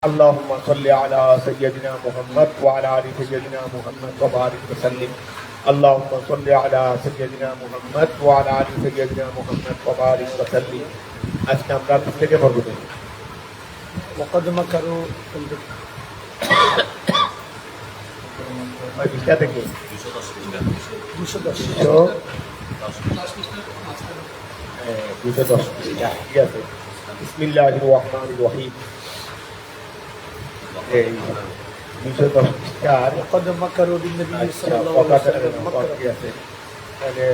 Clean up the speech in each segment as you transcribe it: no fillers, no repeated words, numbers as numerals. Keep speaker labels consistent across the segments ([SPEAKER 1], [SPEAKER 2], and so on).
[SPEAKER 1] اللهم صل على سيدنا محمد وعلى آل سيدنا محمد وبارك وسلم. اللهم صل على سيدنا محمد وعلى آل سيدنا محمد وبارك وسلم. আজকে আমরা থেকে পড়ব
[SPEAKER 2] মুকদ্দমা করো
[SPEAKER 1] পৃষ্ঠা থেকে 210 ঠিক আছে। বিসমিল্লাহির রহমানির রহিম। এই 210 পৃষ্ঠার
[SPEAKER 2] মুকদ্দমা করো বিনবী সাল্লাল্লাহু আলাইহি ওয়াসাল্লাম
[SPEAKER 1] ঠিক আছে। তাহলে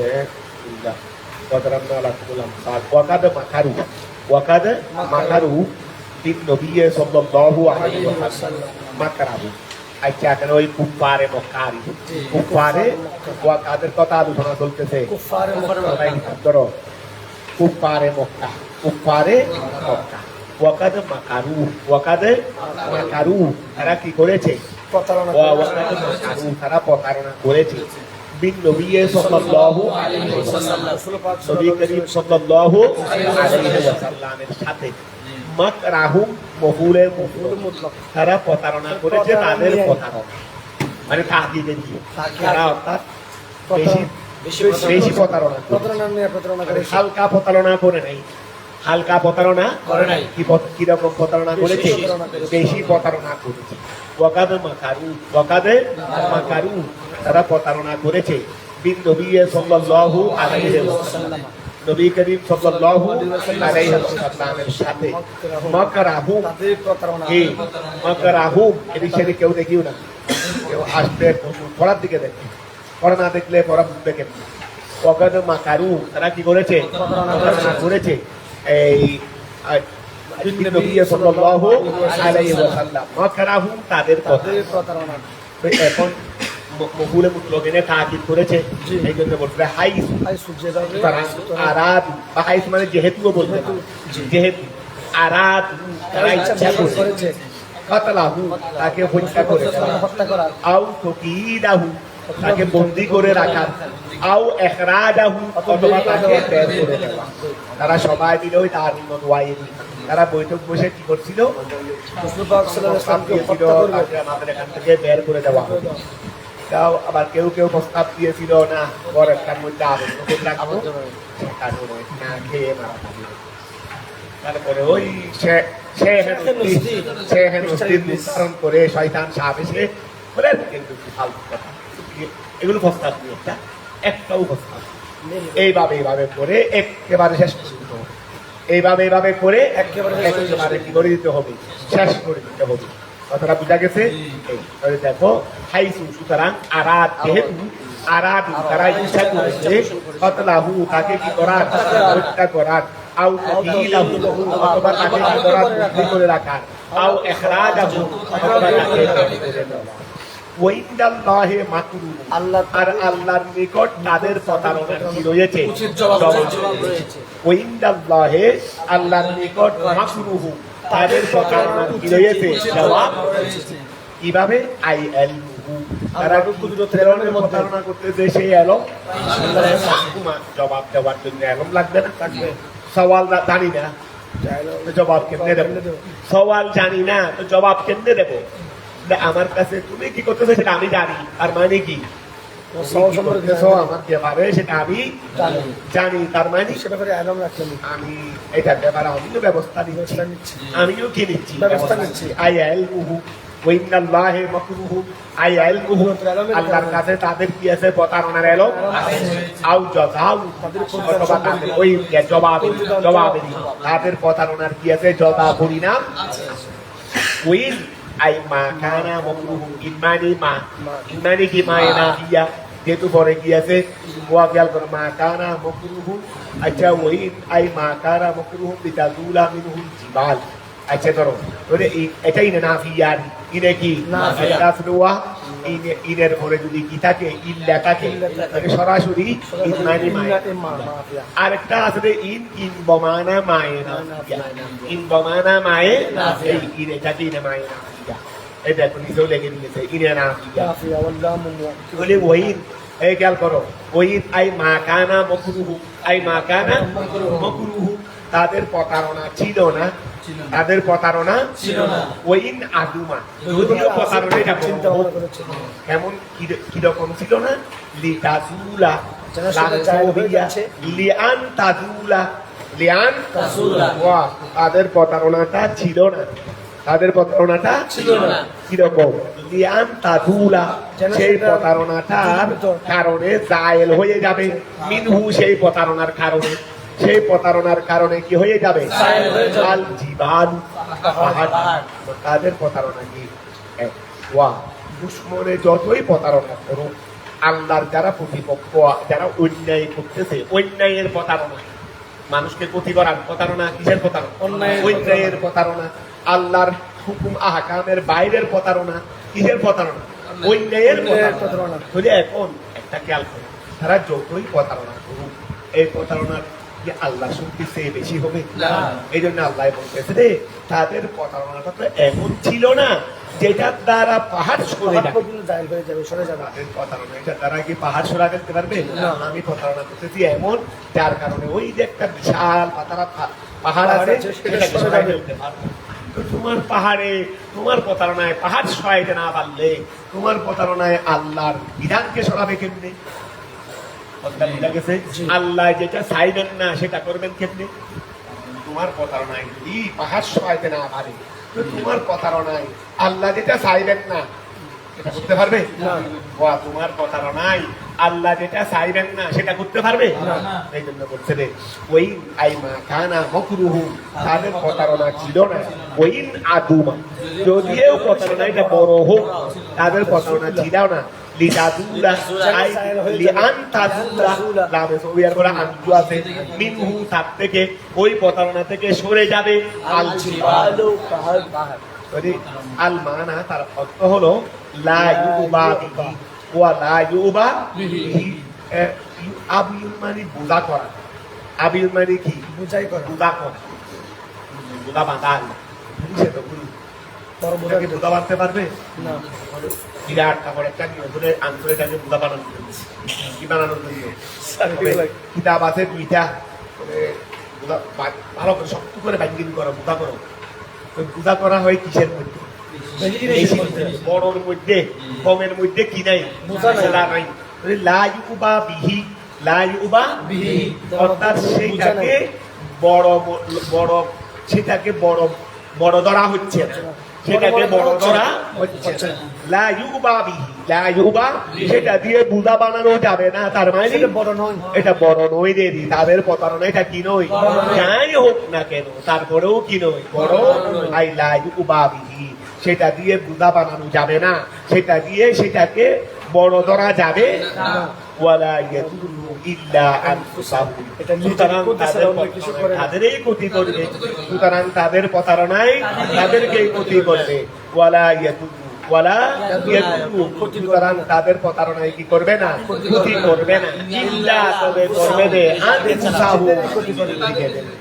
[SPEAKER 1] قدرنا لكم وقد مكروا بالنبي صلى الله عليه وسلم مكروا আচ্ছা কেন ওই কুফারে মক্কারি কুফারে ওয়াকাদের কথা আলোচনা চলতেছে
[SPEAKER 2] কুফারে মক্কা
[SPEAKER 1] ধরো কুফারে মক্কা ওয়াকাদ মাকারু তারা কি করেছে
[SPEAKER 2] প্রতারণা
[SPEAKER 1] তারা প্রতারণা করেছে বিন নবী সাল্লাল্লাহু আলাইহি ওয়াসাল্লাম নবী করিম সাল্লাল্লাহু আলাইহি ওয়াসাল্লামের সাথে মাকরাহুম মফুলের মুতলাক তারা প্রতারণা করেছে তাদের প্রতারণা মানে তাহদিদের দিয়ে তারা অর্থাৎ বেশি প্রতারণা করে হালকা প্রতারণা করে নাই কি রকম প্রতারণা করেছে বেশি প্রতারণা করেছে ওয়াকাদে মাকারু তারা প্রতারণা করেছে বিন নবী সাল্লাল্লাহু আলাইহি ওয়াসাল্লাম নবী করিম সাল্লাল্লাহু আলাইহি ওয়াসাল্লামের সাথে মাকরাহু এর সাথে কেউ দেখিও না কেউ আসবে পড়ার দিকে দেখে পড়া না দেখলে পড়া বুঝবে কেন ওয়াকাদে মাকারু তারা কি করেছে প্রতারণা করেছে এই নবী সাল্লাল্লাহু আলাইহি ওয়াসাল্লাম মাকরাহু তাদের প্রতারণা এখন মফুলে মুতলাকিনে তাকিদ করেছে এই জন্য বলতে হাইস আরাদ বা হাইস মানে যেহেতুও বলতে যেহেতু আরাদ তারা ইচ্ছা করেছে কাতলাহু তাকে হত্যা করা আও তকিদাহু তাকে বন্দী করে রাখা আও ইখরাজাহু অথবা তাকে বের করে দেওয়া তারা সবাই মিলে ওই তার ওয়াইদি তারা বৈঠক বসে কি করছিল রাসূল পাক সাল্লাল্লাহু আলাইহি ওয়াসাল্লাম আমাদের এখান থেকে বের করে দেওয়া হবে তাও আবার কেউ প্রস্তাব দিয়েছিল না পর একটার মধ্যে আবদ্ধ রাখবো না খেয়ে মারা তারপরে ওই করে শয়তান সাপ এসে বলে কিন্তু ফালতু কথা এগুলো প্রস্তাব দিয়ে একটাও প্রস্তাব এইভাবে করে একেবারে শেষ করে দিতে হবে এইভাবে করে একেবারে কি করে দিতে হবে শেষ করে দিতে হবে কথাটা বোঝা গেছে দেখো হাইসু সুতরাং আরাদ যেহেতু আরাদ তারা ইচ্ছা করেছে কতলাহু তাকে কি করার হত্যা করার আও কিলাহু অথবা তাকে কি করার বন্দী করে রাখার আও ইখরাজাহু অথবা তাকে করে দেওয়া ওয়াইন্দাল্লাহি মাকরু আল্লাহর নিকট তাদের প্রতারণা কি রয়েছে জবাব রয়েছে ওয়াইন্দাল্লাহি আল্লাহর নিকট মাকরুহু তাদের প্রতারণা কি রয়েছে জবাব রয়েছে কিভাবে তারা কুদরতের প্রতারণা করতেছে সেই এলম জবাব দেওয়ার জন্য এলম লাগবে না থাকবে সওয়াল জানি না জবাব কেমনে দেব সওয়াল জানি না তো জবাব কেমনে দেব আমার কাছে তুমি কি করতেছো সেটা আমি জানি আর মানে কি আমার ব্যাপারে সেটা আমি জানি তার মানে আমি এটার ব্যাপারে আমিও ব্যবস্থা নিচ্ছি আমিও কি নিচ্ছি ব্যবস্থা নিচ্ছি আল্লাহর কাছে তাদের কি আছে প্রতারণার এলো আউ জবাব ওই জবাবে তাদের প্রতারণার কি আছে জবাব পরিণাম ওইন আই মা কানা মকরুহু ইমানি কি মায়না হিয়া যেহেতু পরে কি আছে ওয়া খেয়াল করো মা কানা মকরুহু আচ্ছা ওইন আই মা কানা মকরুহু বিতাজুলা মিনহুল জিবাল আচ্ছা ধরো এটাই না নাফিয়ার ইনে কি নাফিয়া ইনের পরে যদি কি থাকে ইন লেখাকে সরাসরি ইমানি আর একটা আছে ইন বমানা মায়না ইন বমানা মায়ে এই ইনে এটাকে ইনে মায়না এই দেখো নিজেও লেগে দিয়েছে ইনে নাফিয়া বলে ওইন এই খেয়াল করো ওইন আই মা কানা মকরুহু তাদের প্রতারণা ছিল না, তাদের প্রতারণা
[SPEAKER 3] ছিল না।
[SPEAKER 1] ওইন আদুমা, যদিও প্রতারণা এটা
[SPEAKER 2] চিন্তা ভাবনা করেছিল
[SPEAKER 1] কেমন কিরকম ছিল না, লিতাজুলা
[SPEAKER 2] যেন সেটা জায়েজ হয়ে যাচ্ছে।
[SPEAKER 1] লিআন তাজুলা, লিআন
[SPEAKER 3] তাজুলা।
[SPEAKER 1] ওয়া তাদের প্রতারণাটা ছিল না, তাদের প্রতারণাটা
[SPEAKER 3] ছিল না।
[SPEAKER 1] কিরকম, লিআন তাজুলা,
[SPEAKER 2] যেন
[SPEAKER 1] সেই
[SPEAKER 2] সেটা
[SPEAKER 1] প্রতারণাটার কারণে জায়েল হয়ে যাবে, মিনহু সেই প্রতারণার কারণে, সেই প্রতারণার কারণে কি হয়ে যাবে,
[SPEAKER 3] জায়েল হয়ে যাবে।
[SPEAKER 1] আল জীবান পাহাড়,
[SPEAKER 3] পাহাড়।
[SPEAKER 1] তাদের প্রতারণা কি ওয়া দুশ্মনে যতই প্রতারণা করুক, আল্লাহর যারা প্রতিপক্ষ, যারা অন্যায় করতেছে, অন্যায়ের প্রতারণা, মানুষকে ক্ষতি করার প্রতারণা, কিসের প্রতারণা, অন্যায়ের প্রতারণা, আল্লাহর হুকুম আহকামের বাইরের প্রতারণা, কিসের প্রতারণা, অন্যায়ের প্রতারণা। তাহলে এখন একটা খেয়াল করুন, তারা যতই প্রতারণা করুক, এই প্রতারণার কি আল্লাহ শক্তি চেয়ে বেশি হবে
[SPEAKER 3] না।
[SPEAKER 1] এই জন্য আল্লাহ বলতেছে রে, তাদের প্রতারণাটা তো এমন ছিল না যেটার দ্বারা পাহাড় সরে
[SPEAKER 2] পাহাড়
[SPEAKER 1] যাবে,
[SPEAKER 2] পর্যন্ত জায়েজ হয়ে যাবে, সরে যাবে।
[SPEAKER 1] তাদের প্রতারণা এটা তারা কি পাহাড় সরা ফেলতে পারবে
[SPEAKER 2] না।
[SPEAKER 1] আমি প্রতারণা করতেছি এমন, যার কারণে ওই যে একটা বিশাল পাহাড় আছে
[SPEAKER 2] আছে, সেটা
[SPEAKER 1] সেটাকে
[SPEAKER 2] সরে
[SPEAKER 1] সরাই
[SPEAKER 2] যাবে।
[SPEAKER 1] ফেলতে পারবে। তো তোমার পাহাড়ে, তোমার প্রতারণায় পাহাড় সরাইতে না পারলে, তোমার প্রতারণায় আল্লাহর বিধানকে সরাবে কেমনে? কথা বুঝা গেছে? আল্লাহ যেটা চাইবেন না সেটা করবেন কেমনে? তোমার প্রতারণায় যদি পাহাড় সরাইতে না পারে, তো তোমার প্রতারণায় আল্লাহ যেটা চাইবেন না সেটা করতে পারবে
[SPEAKER 2] না।
[SPEAKER 1] ওয়া তোমার প্রতারণায় আল্লাহ যেটা চাইবেন না সেটা করতে পারবে
[SPEAKER 3] না।
[SPEAKER 1] এই জন্য বলছে রে, ওই আইমা কানা মকরুহু, তাদের প্রতারণা ছিল না, ওইন আদুমা, যদিও প্রতারণা এটা বড় হোক, তাদের প্রতারণা ছিল না, লিতাজুলা আই লিআন তাজুলা, লামে সবিয়ার বলা আনজু আছে, মিনহু তার থেকে, ওই প্রতারণা থেকে সরে যাবে, আল জিবালু
[SPEAKER 2] পাহাড় পাহাড়
[SPEAKER 1] যদি আল মানা তার অর্থ হলো লা ইউবা বিহি ওয়া লা ইউবা বিহি, আবিউল মানে বুঝা করা, আবিউল মানে কি,
[SPEAKER 2] বুঝাই করা,
[SPEAKER 1] বুঝা করা, বুঝা বাঁধা, বুঝছে তো গুরু,
[SPEAKER 2] বড়
[SPEAKER 1] বুঝাকে বুঝা বাঁধতে পারবে
[SPEAKER 2] না।
[SPEAKER 1] বিরাট কাপড় একটা নিয়ে ধরে আন্তরেটাকে বুঝা বানানোর জন্য, কি বানানোর জন্য কিতাব আছে দুইটা, ভালো করে শক্ত করে বাইন্ডিং করো, বুঝা করো, বুঝা করা হয় কিসের মধ্যে, বড়র মধ্যে, কমের মধ্যে কি নাই,
[SPEAKER 2] বুঝা নাই।
[SPEAKER 1] সেটা নাই, লাইউবা বিহি, লাইউবা
[SPEAKER 3] বিহি,
[SPEAKER 1] অর্থাৎ সেটাকে বড় সেটাকে বড় ধরা হচ্ছে না, সেটাকে বড় ধরা হচ্ছে না, লাইউবা বিহি, লাইউবা সেটা দিয়ে বুঝা বানানো যাবে না, তার মানে
[SPEAKER 2] সেটা বড় নয়।
[SPEAKER 1] এটা বড় নয় রে, তাদের প্রতারণা এটা কি নয়,
[SPEAKER 2] বড় নয়।
[SPEAKER 1] যাই হোক না কেন, তারপরেও কি নয়, বড় আই লাইউবা বিহি, সেটা দিয়ে বুঝা বানানো যাবে না, সেটা দিয়ে সেটাকে বড় ধরা যাবে
[SPEAKER 2] না।
[SPEAKER 1] ওয়ালা ইয়াদুল্লু ইল্লা আনফুসাহুম,
[SPEAKER 2] এটা নিজের
[SPEAKER 1] সুতরাং
[SPEAKER 2] ক্ষতি
[SPEAKER 1] তাদের
[SPEAKER 2] ছাড়া অন্য কিছু করে না।
[SPEAKER 1] তাদেরই ক্ষতি করবে, সুতরাং তাদের প্রতারণায় তাদেরকেই ক্ষতি করবে, ওয়ালা ইয়াদুল্লু ওয়ালা ইয়াদুল্লু, সুতরাং তাদের প্রতারণায় কি করবে না, ক্ষতি করবে না, ইল্লা তবে করবে দে আনফুসাহুম, লিখে দেবে।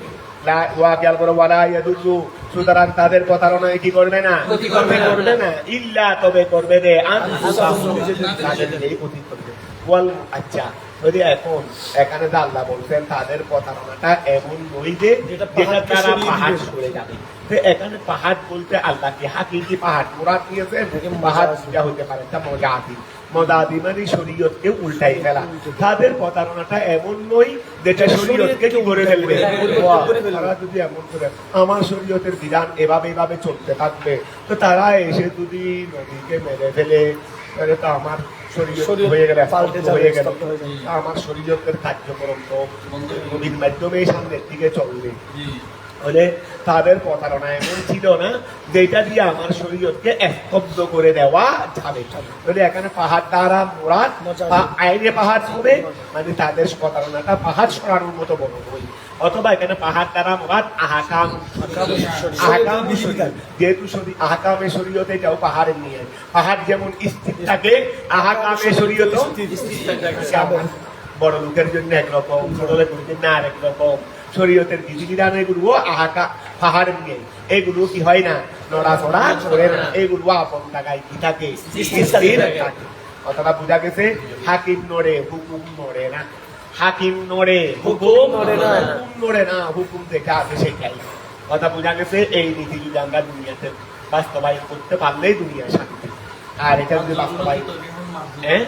[SPEAKER 1] সুতরাং তাদের প্রতারণায় কি করবে না,
[SPEAKER 3] ক্ষতি করবে না।
[SPEAKER 1] করবে না, ইল্লা তবে করবে দে আনফুসাহুম, তাদেরকেই ক্ষতি করবে। ওয়াল আচ্ছা, যদি এখন এখানে যে আল্লাহ বলছেন তাদের প্রতারণাটা এমন নয় যে
[SPEAKER 2] যেটা
[SPEAKER 1] যেটা
[SPEAKER 2] পাহাড়কে
[SPEAKER 1] তারা
[SPEAKER 2] সরিয়ে
[SPEAKER 1] পাহাড়
[SPEAKER 2] দিবে।
[SPEAKER 1] সরে যাবে, তো এখানে পাহাড় বলতে আল্লাহ কি হাকিকি পাহাড় মুরাদ নিয়েছে, পাহাড় যা হইতে পারে তা মজাদি, মজাদি মানে শরীয়তকে উল্টাই ফেলা, তাদের প্রতারণাটা এমন নয় যেটা শরীয়তকে কি করে ফেলবে, তারা যদি এমন করে আমার শরীয়তের বিধান এভাবে চলতে থাকবে, তো তারা এসে যদি নদীকে মেরে ফেলে, তাহলে তো আমার শরীয়ত
[SPEAKER 2] শরীয়ত
[SPEAKER 1] হয়ে গেলে
[SPEAKER 2] পাল্টে
[SPEAKER 1] স্তব্ধ হয়ে
[SPEAKER 2] যাবে,
[SPEAKER 1] গেল,
[SPEAKER 2] স্তব্ধ হয়ে যাবে।
[SPEAKER 1] আমার শরীয়তের কার্যক্রম তো
[SPEAKER 3] বন্ধ হয়ে
[SPEAKER 1] নবীর মাধ্যমে সামনের দিকে চলবে,
[SPEAKER 3] জি।
[SPEAKER 1] হলে তাদের প্রতারণা এমন ছিল না যেটা দিয়ে আমার শরীয়তকে স্তব্ধ করে দেওয়া যাবে। যদি এখানে পাহাড় দ্বারা মোরাদ আইনে পাহাড় হবে, মানে তাদের প্রতারণাটা পাহাড় সরানোর মতো বড় নয়, অথবা এখানে পাহাড় দ্বারা মোরাদ আহকাম, আহকাম যেহেতু আহকামে শরীয়তে এটাও পাহাড়ের নিয়ে, পাহাড় যেমন স্থির থাকে, আহকামে শরীয়ত বড় লোকের জন্য একরকম, ছোট লোকের জন্য আর একরকম, শরীয়তের বিধিবিধান এগুলো আহাকা পাহাড় নিয়ে, এগুলো কি হয় না, নড়াচড়া করে না, এগুলো আপন জায়গায় কি থাকে, স্থির থাকে। কথাটা বোঝা গেছে, হাকিম নড়ে হুকুম নড়ে না, হাকিম নড়ে হুকুম
[SPEAKER 2] নড়ে না।
[SPEAKER 1] হুকুম নড়ে না, হুকুম থেকে আছে সেটাই। কথা বোঝা গেছে? এই নীতি যদি আমরা দুনিয়াতে বাস্তবায়ন করতে পারলেই দুনিয়া শান্তি। আর এটা যদি বাস্তবায়ন হ্যাঁ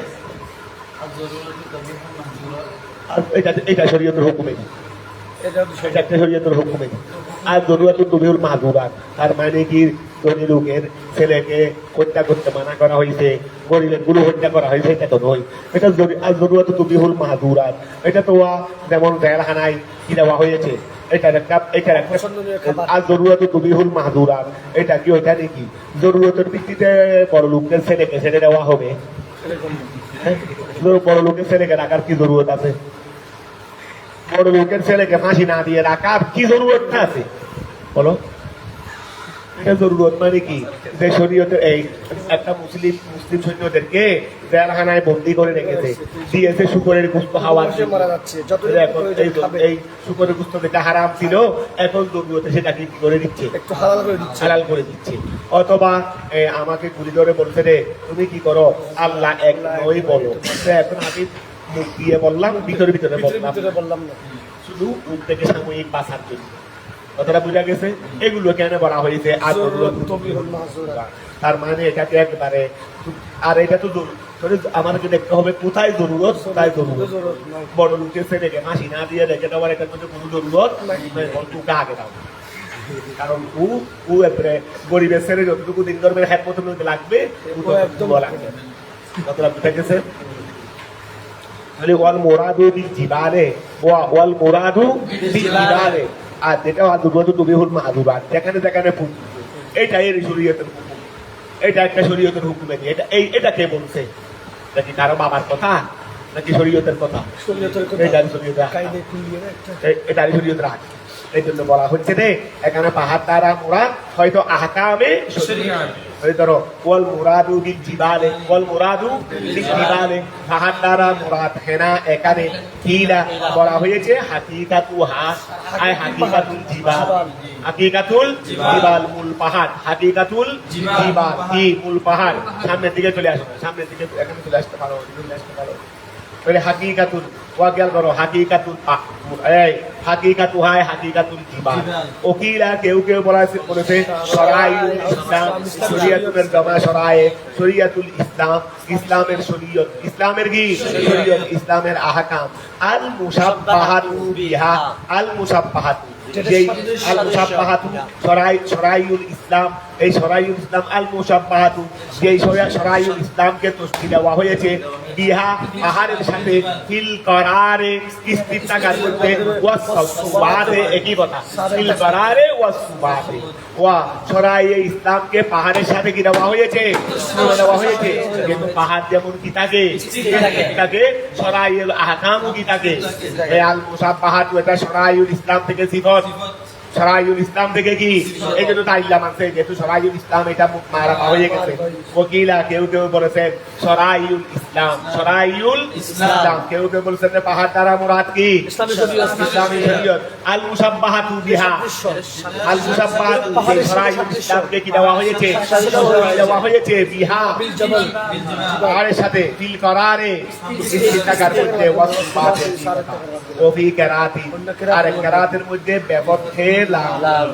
[SPEAKER 1] আর এটা শরীয়তের হুকুমে,
[SPEAKER 2] এটা
[SPEAKER 1] এটা একটা শরীয়তের হুকুমে। আর জরুরাতুল তুবিহুল মাহজুরাত, তার মানে কি ধনী লোকের ছেলেকে হত্যা করতে মানা করা হয়েছে, গরিবের গুলো হত্যা করা হয়েছে, এটা তো নয়। এটা আর জরুরাতুল তুবিহুল মাহজুরাত, এটা তো যেমন জেলখানায় কি দেওয়া হয়েছে, এটার একটা
[SPEAKER 2] পছন্দনীয় খাবার।
[SPEAKER 1] আর জরুরাতুল তুবিহুল মাহজুরাত, এটা কি ওইটা নাকি জরুরতের ভিত্তিতে বড় লোকের ছেলেকে ছেড়ে দেওয়া হবে?
[SPEAKER 2] এরকম
[SPEAKER 1] হ্যাঁ? বড় লোকের ছেলেকে রাখার কি জরুরত আছে? বড় লোকের ছেলেকে ফাঁসি না দিয়ে রাখার কি জরুরতটা আছে বলো? এটা জরুরত মানে কি যে শরীয়তে এই একটা মুসলিম সৈন্যদেরকে জেলখানায় বন্দি করে রেখেছে, দিয়েছে শুকরের গোশত খাওয়ার জন্য।
[SPEAKER 2] মারা যাচ্ছে যত
[SPEAKER 1] এখন এই শুকরের গোশত যেটা হারাম ছিল, এখন জরুরতে সেটাকে কি করে দিচ্ছে?
[SPEAKER 2] একটু হালাল করে দিচ্ছে।
[SPEAKER 1] হালাল করে দিচ্ছে। অথবা আমাকে গুলি ধরে বলছে রে তুমি কি করো, আল্লাহ এক নয় বলো। তো এখন আমি মুখ দিয়ে বললাম, ভিতরে ভিতরে বললাম,
[SPEAKER 2] ভিতরে বললাম না।
[SPEAKER 1] শুধু মুখ থেকে সাময়িক বাঁচার জন্য। কথাটা বোঝা গেছে? এগুলো কেন বলা হয়েছে? আর
[SPEAKER 2] তুবিহুল মাহজুরাত।
[SPEAKER 1] তার মানে এটাকে একবারে, আর এটা তো আমাদেরকে দেখতে হবে কোথায় জরুরত, কোথায় জরুরত।
[SPEAKER 2] জরুরত নাই।
[SPEAKER 1] বড় লোকের ছেলেকে ফাঁসি না দিয়ে রেখে দেওয়ার এটার মধ্যে কোনো জরুরত নাই, তোকে আগে দাও। কারণ ও একবারে গরিবের ছেলে যতটুকু দিন ধর্মের হ্যাঁ প্রথম লাগবে, ও একদম লাগবে। কথাটা বুঝা গেছে? ওয়াল মোরাদু বিল জিবালে, ওয়াল মোরাদু বিল জিবালে। আর যেটা দুর্গত তুবিহুল মাহজুরাত, যেখানে যেখানে এটা এর শরীয়তের হুকুম, এটা একটা শরীয়তের হুকুমে দিয়ে এটা কে বলছে? এটা কি কারো বাবার কথা নাকি শরীয়তের কথা?
[SPEAKER 2] শরীয়তের
[SPEAKER 1] এটা
[SPEAKER 2] কথা
[SPEAKER 1] শরীয়তের
[SPEAKER 2] কায়দে কুলিয়ে না একটা।
[SPEAKER 1] এটা শরীয়তের হাত। এই জন্য বলা হচ্ছে যে এখানে পাহাড় দ্বারা মোরা হয়তো আহকামে ধরো ওয়াল মুরাদু বিল জিবালে, ওয়াল মুরাদু বিল জিবালে, পাহাড় দ্বারা মুরাদ হেনা, এখানে কিলা বলা হয়েছে হাকিকাতু আয় হাকিকাতুল জিবাল, হাকিকাতুল জিবাল মূল পাহাড়, হাকিকাতুল জিবাল কি মূল পাহাড়। সামনের দিকে চলে আসো, সামনের দিকে এখানে চলে আসতে পারো, চলে আসতে পারো। তাহলে হাকিকাতুল ওয়া গেল করো হাকিকাতুল এই হাকিকাতু হায় হাকিকাতুল জিবাল। ওকিলা কেউ কেউ বলেছে শরাইউল ইসলাম, শরিয়াতুল জামা শরায়ে, শরিয়াতুল ইসলাম, ইসলামের শরীয়ত, ইসলামের কি শরীয়ত, ইসলামের আহকাম। আল মুসাব্বাহাতু বিহা, আল মুসাব্বাহাতু যেই আল মুসাব্বাহাতু শরাইউল ইসলাম, এই শরাইউল ইসলাম আল মুসাব্বাহাতু যেই শরাইউল ইসলামকে তসবি দেওয়া হয়েছে বিহা পাহাড়ের সাথে, ফিল করারে স্থির থাকার মধ্যে, ওয়াস সুবাতে একই কথা, ফিল করারে ওয়াস সুবাতে। ওয়া শরায়ে ইসলামকে পাহাড়ের সাথে কি দেওয়া হয়েছে? দেওয়া হয়েছে। কিন্তু পাহাড় যেমন কি থাকে থাকে, শরাইউল আহকামও কি থাকে। এই আল মুসাব্বাহাতু এটা শরাইউল ইসলাম থেকে সিফত, শরাইউল ইসলাম থেকে কি, এই জন্য তাইল্লা মানছে যেহেতু শরাইউল ইসলাম এটা মারা হয়ে গেছে। ওকিলা কেউ কেউ বলেছেন শরাইউল ইসলাম, শরাইউল ইসলাম। কেউ কেউ বলেছেন যে পাহাড় দ্বারা মুরাদ কি
[SPEAKER 2] ইসলামী শরীয়ত।
[SPEAKER 1] ইসলামী শরীয়ত। আল মুসাব্বাহাতু বিহা, আল মুসাব্বাহাতু যে শরাইউল ইসলামকে কি দেওয়া হয়েছে? দেওয়া হয়েছে বিহা
[SPEAKER 2] বিল জাবাল
[SPEAKER 1] পাহাড়ের সাথে, ফিল করারে স্থির থাকার মধ্যে, ওয়াস সুবাতে ওফি কেরাতি, আর কেরাতের মধ্যে ব্যবধে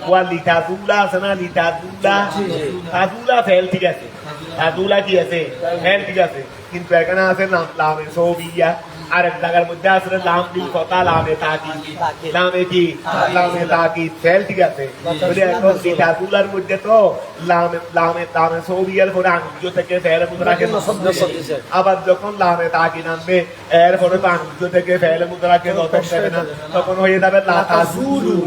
[SPEAKER 1] ওয়া লিতাদুল্লাহ আছে না, লিতাদুল্লাহ তাদুল্লাহ ফেল ঠিক আছে, তাদুল্লাহ কি আছে ফেল ঠিক আছে, কিন্তু এখানে আছে নাম লামে সৌবিয়া, আর এক জায়গার মধ্যে আছে লাম বিল কথা, লামে তাকিদ, লামে কি লামে তাকিদ ফেল ঠিক আছে। বলে এখন লিতাদুল্লাহর মধ্যে তো লামে লামে লামে সৌবিয়ার পরে আঙ্গুল থেকে ফেল মুদ্রাকে নসব, আবার যখন লামে তাকিদ আনবে এরপরে তো আঙ্গুল থেকে ফেল মুদ্রাকে নসব দেবে না, তখন হয়ে যাবে লাতাজুলু,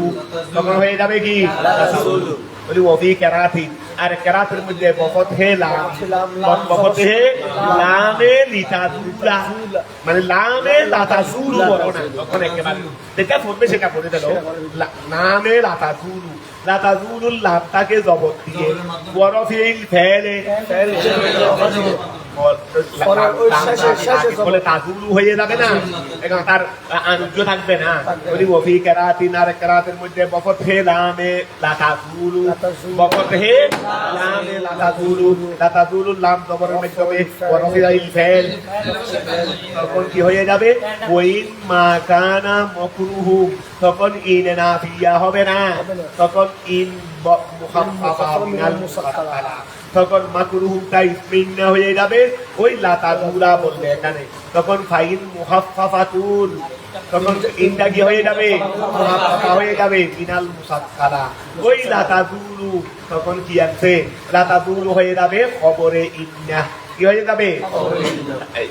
[SPEAKER 1] তখন হয়ে যাবে কি লাতাজুলু। বলি ওফি কেরাতি, আর কেরাতের মধ্যে বফত হে লাম, বফত হে লামে লিতাদুল্লাহ, মানে লামে লাতাজুলু বলো না, তখন একেবারে যেটা পড়বে সেটা পড়ে দিল, নামে লাতাজুলু, লাতাজুলুল লামটাকে জবত দিয়ে, ওয়ারফিল ফেলে
[SPEAKER 2] পরে ওই শেষে
[SPEAKER 1] বলে তাজুলু হয়ে যাবে না, এখন তার আনুজ্য থাকবে না। বলি ওফি কেরাতিন, আর কেরাতের মধ্যে বফত হে লামে লাতাজুলু, বফত হে লামে লাতাজুলু, লাতাজুলু লাম জবরের মাধ্যমে ওয়ারফিল ফেল, তখন কি হয়ে যাবে? ওয়াইন মা কানা মাকরুহু, তখন ইন নাফিয়া হবে না, তখন ইন মুখাফফাফা মিনাল মুসাক্কালা, তখন মাকরুহুটা ইসমিন্না হয়ে যাবে ওই লাতাজুলা বললে এখানে, তখন ফাইন মুখাফফাফাতুন, তখন ইনটা কি হয়ে যাবে? মুখাফফাফা হয়ে যাবে মিনাল মুসাক্কালা, ওই লাতাজুলু তখন কি আছে? লাতাজুলু হয়ে যাবে খবরে ইন্না, কি হয়ে যাবে?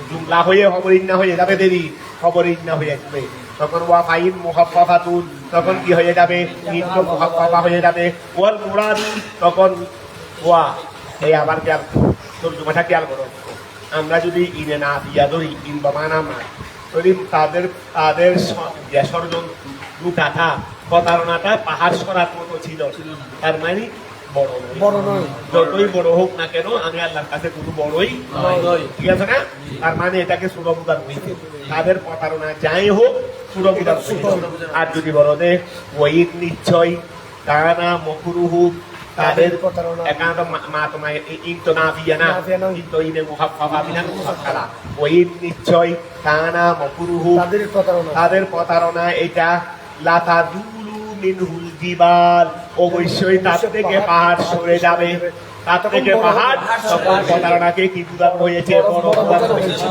[SPEAKER 1] জুমলা হয়ে খবর ইন্না হয়ে যাবে, দেরি খবর ইন্না হয়ে যাবে, তখন ওয়া ফাইন মুখাফফাফাতুন, তখন কি হয়ে যাবে? ইন তো মুখাফফাফা হয়ে যাবে। ওয়াল মুরাদু, তখন ওয়া এই আবার খেয়াল তর্জমাটা খেয়াল করো, আমরা যদি ইনে না দিয়া ধরি ইন বামানা মা, যদি তাদের তাদের ষড়যন্ত্র কথা প্রতারণাটা পাহাড় সরার মতো ছিল, তার মানে বড় নয়, যতই বড় হোক না কেন আমি আল্লাহর কাছে কোনো বড়ই নয়, ঠিক আছে না? তার মানে এটাকে ছোট বুঝার হয়েছে, তাদের প্রতারণা যাই হোক ছোট বুঝার। আর যদি বড় দে ওই নিশ্চয় কানা মকরুহু, তাদের একান্ত মা তোমার ইনতো না বিয়া না, ইনতো ইনে মুখাফফাফা মিনাল মুসাক্কালা, ওই নিশ্চয় কানা মকরুহু, তাদের প্রতারণা এটা লাতাজুলু মিনহুল জিবাল, অবশ্যই তার থেকে পাহাড় সরে যাবে, তার থেকে পাহাড়। তখন প্রতারণাকে কি বুঝানো হয়েছে? বড় বুঝানো হয়েছে।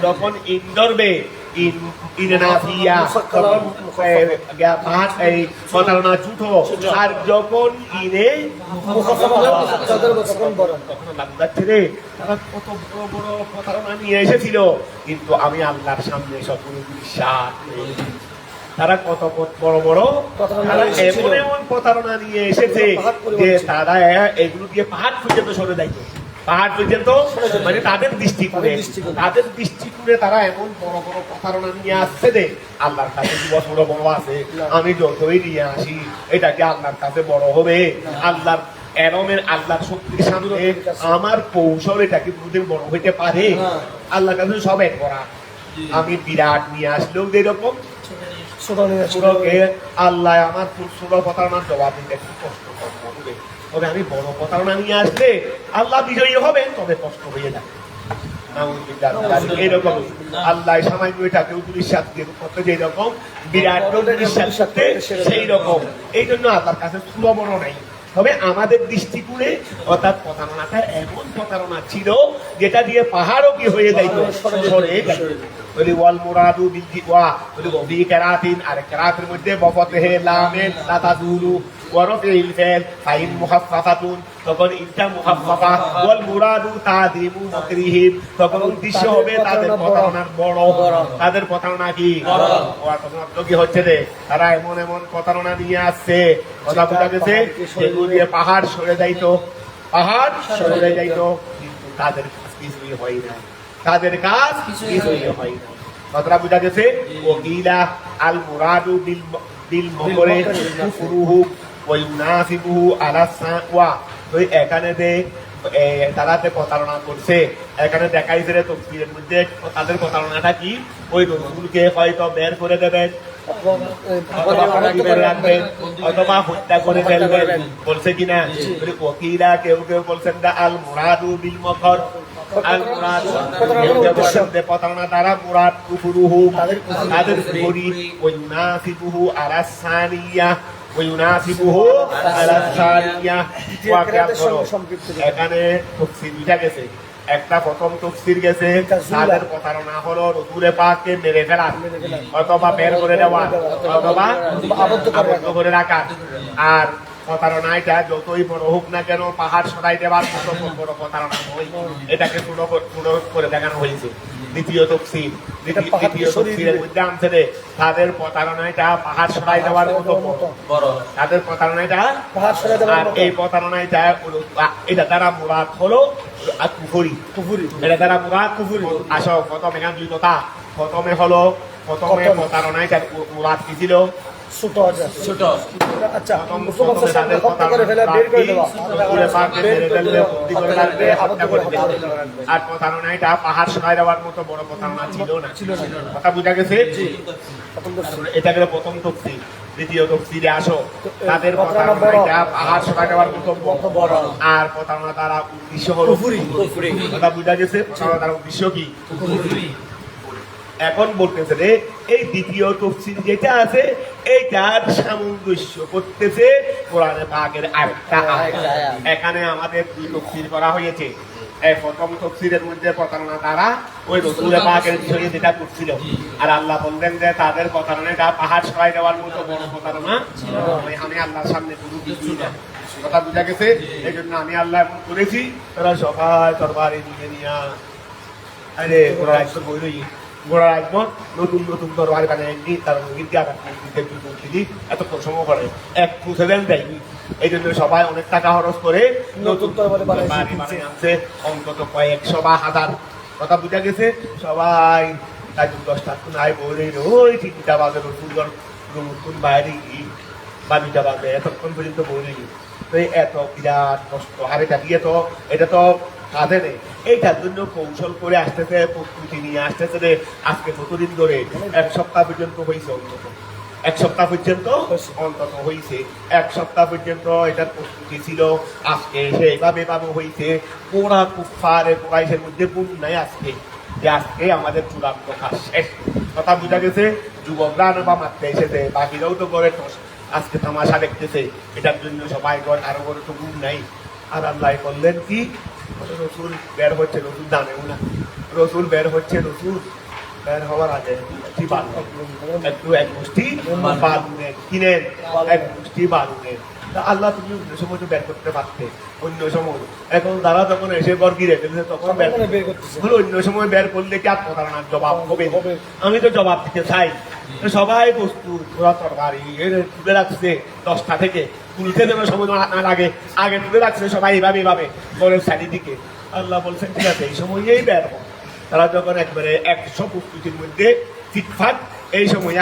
[SPEAKER 1] যখন ইন ধরবে ইনে না বিয়া, তখন পাহাড় এই প্রতারণা ছুটো, আর যখন ইনে রে তারা কত বড় বড় প্রতারণা নিয়ে এসেছিল, কিন্তু আমি আল্লাহর সামনে সবগুলো বিশ্বাস, তারা কত বড় বড় তারা এমন এমন প্রতারণা নিয়ে এসেছে যে তারা এগুলো দিয়ে পাহাড় পর্যন্ত সরে যাইত, পাহাড় পর্যন্ত, মানে তাদের দৃষ্টিকোণে তারা এমন বড় বড় প্রতারণা নিয়ে আসছে যে আল্লাহর কাছে কি বড় বড় আছে, আমি যতই নিয়ে আসি এটা কি আল্লাহর কাছে বড় হবে? আল্লাহর এরমের আল্লাহর শক্তির সামনে আমার কৌশল এটা কি কোনদিন বড় হইতে পারে? আল্লাহর কাছে সব এক করা, আমি বিরাট নিয়ে আসলেও যেরকম ছোটকে আল্লাহ আমার ছোট প্রতারণার জবাব দিতে একটু কষ্ট করবে, তবে আমি বড় প্রতারণা নিয়ে আসলে আল্লাহ বিজয়ী হবেন, তবে কষ্ট হয়ে যাবে। এরকম আল্লাহ সামান্য এটাকে বিশ্বাস করতে যেরকম বিরাট বিশ্বাস করতে সেই রকম, এই জন্য আল্লাহর কাছে ছোট বড় নাই। তবে আমাদের দৃষ্টিকোণে অর্থাৎ প্রতারণাটা এমন প্রতারণা ছিল যেটা দিয়ে পাহাড়ও কি হয়ে যাইত, সরে যাইত। ওয়াল মুরাদু বিল জিওয়া বি কেরাতিন, আর কেরাতের মধ্যে বফতহে লামে লাতাজুলু ওয়ারফিল ফেল ফাইন মুখাফফাফাতুন, তখন ইনটা মুখাফফাফা, ওয়াল মুরাদু তাদিমু মাকরিহিম, তখন উদ্দেশ্য হবে তাদের প্রতারণার বড়, তাদের প্রতারণা কি বড়, কি হচ্ছে রে তারা এমন এমন প্রতারণা নিয়ে আসছে, কথা বোঝা গেছে, সেগুলো দিয়ে পাহাড় সরে যাইতো, পাহাড় সরে যাইতো, কিন্তু তাদের কিছুই হয় না, তাদের কাজ কিছুই হয় না, কথাটা বোঝা গেছে। ওকিলা আল মুরাদু বিল মকরে কুফরুহু ওয়া ইউনাসিবুহু আলা সাওয়া, তো এখানে যে তারাতে প্রতারণা করছে, এখানে দেখাইছে রে তাফসীরের মধ্যে তাদের প্রতারণাটা কি, ওই রসুলকে হয়তো বের করে দেবেন অথবা হত্যা করে ফেলবেন, বলছে কিনা? ওকিলা কেউ কেউ বলছেন আল মুরাদু বিল মকর, আল মুরাদ প্রতারণা দ্বারা মুরাদ কুফরুহু, তাদের কুফরি, ওয়া ইউনাসিবুহু আলা সানিয়া, ওয়ায়ুনাসিবুহু আলা সানিয়া, এখানে তাফসীর দুইটা গেছে, একটা প্রথম তাফসীর গেছে তাদের প্রতারণা হলো রসুলে পাককে মেরে ফেলা অথবা বের করে দেওয়া অথবা আবদ্ধ করে রাখা, আর প্রতারণা এটা যতই বড় হোক না কেন পাহাড় সরাই দেওয়ার মতো বড় প্রতারণা নয়, এটাকে ছোট করে দেখানো হয়েছে। দ্বিতীয় তফসিরের মধ্যে আনছে যে তাদের প্রতারণাটা পাহাড় সরাই দেওয়ার মতো বড়, তাদের প্রতারণাটা আর এই প্রতারণাটা এটা দ্বারা মুরাদ হলো কুফরি, এটা দ্বারা মুরাদ কুফরি। আসো প্রথমে এখানে দুই কথা, প্রথমে প্রতারণাটা মুরাদ কি ছিল?
[SPEAKER 2] ছোট আছে
[SPEAKER 3] ছোট
[SPEAKER 2] আচ্ছা
[SPEAKER 1] প্রথম
[SPEAKER 2] মুসলমানদের সামনে
[SPEAKER 1] তাদের
[SPEAKER 2] হত্যা করে ফেলে বের করে দেওয়া
[SPEAKER 1] পুকুরে পাকে ফেলে ফেললে, বন্দি করে রাখবে, হত্যা করে ফেলবে। আর প্রতারণা এটা পাহাড় সরাই দেওয়ার মতো বড় প্রতারণা ছিল না। কথা বুঝা গেছে? এটা গেল প্রথম তফসির। দ্বিতীয় তফসিরে আসো, তাদের প্রতারণা এটা পাহাড় সরাই দেওয়ার মতো বড়। আর প্রতারণা দ্বারা উদ্দেশ্য হলো কুফরি। কথা বুঝা গেছে? প্রতারণা দ্বারা উদ্দেশ্য কি? এখন বলতেছে রে, এই দ্বিতীয় তফসির যেটা আছে এইটার সামঞ্জস্য করতেছে কোরআনে পাকের আরেকটা আয়াত। এখানে আমাদের দুই তফসির করা হয়েছে। এই প্রথম তফসিরের মধ্যে প্রতারণা দ্বারা ওই রাসূল পাকের বিষয়ে যেটা করছিল, আর আল্লাহ বললেন যে তাদের প্রতারণাটা পাহাড় সরাই দেওয়ার মতো বড় প্রতারণা। আমি আল্লাহর সামনে কোনো কিছুই না। কথা বুঝা গেছে? এই জন্য আমি আল্লাহ এমন করেছি, তারা সবাই তরবারি নিয়ে নিয়া আরে ওরা একটু বই রই গোড়া রাখবো, নতুন নতুন তরবারি বানিয়ে নি, তার গিয়ে আঘাত দিদি এত পরিশ্রম করে, এক পুষে দেন দেয়নি। এই জন্য সবাই অনেক টাকা খরচ করে নতুন তরবারি বানিয়ে আনছে, অন্তত কয়েকশো বা হাজার। কথা বুঝা গেছে? সবাই তাই 10টা নাই বলে ওই 3টা বাজে রসুলগড় নতুন বাইরে বা 2টা বাজে এতক্ষণ পর্যন্ত বলে তো এত বিরাট কষ্ট। আর এটা তো কাঁধে নেই। এইটার জন্য কৌশল করে আসতেছে, প্রস্তুতি নিয়ে আসতেছে রে। আজকে কতদিন ধরে? 1 সপ্তাহ পর্যন্ত হয়েছে, অন্তত 1 সপ্তাহ পর্যন্ত অন্তত হয়েছে। 1 সপ্তাহ পর্যন্ত এটার প্রস্তুতি ছিল। আজকে এসে এভাবে হয়েছে। পুরা কুফারের কুরাইশের মধ্যে বুম নাই আজকে, যে আজকে আমাদের চূড়ান্ত কাজ শেষ। কথা বুঝা গেছে? যুবকরা বা মারতে এসেছে, বাকিরাও তো করে আজকে তামাশা দেখতেছে। এটার জন্য সবাই আরো করে তো বুম নাই। আর আল্লাহ বললেন কি, রসুল বের হচ্ছে, রসুল জানেও না রসুল বের হচ্ছে। রসুল বের হওয়ার আগে একটু এক মুষ্টি বালুনের কিনেন, এক মুষ্টি বালুনের। আল্লাহ তুমি অন্য সময় তো বের করতে পারতে, অন্য সময়। এখন তারা যখন এসে ঘর গিরে ফেলছে তখন বের করতেছে। অন্য সময় বের করলে কি আর প্রতারণার জবাব হবে? আমি তো জবাব দিতে চাই। সবাই প্রস্তুত, ওরা তরকারি তুলে রাখছে 10টা থেকে, তুলতে যেন সময় না লাগে, আগে তুলে রাখছে সবাই এভাবে বলে চারিদিকে। আল্লাহ বলছেন ঠিক আছে, এই সময়ই বের হোক। তারা যখন একবারে 100 প্রস্তুতির মধ্যে ফিটফাট, এই সময়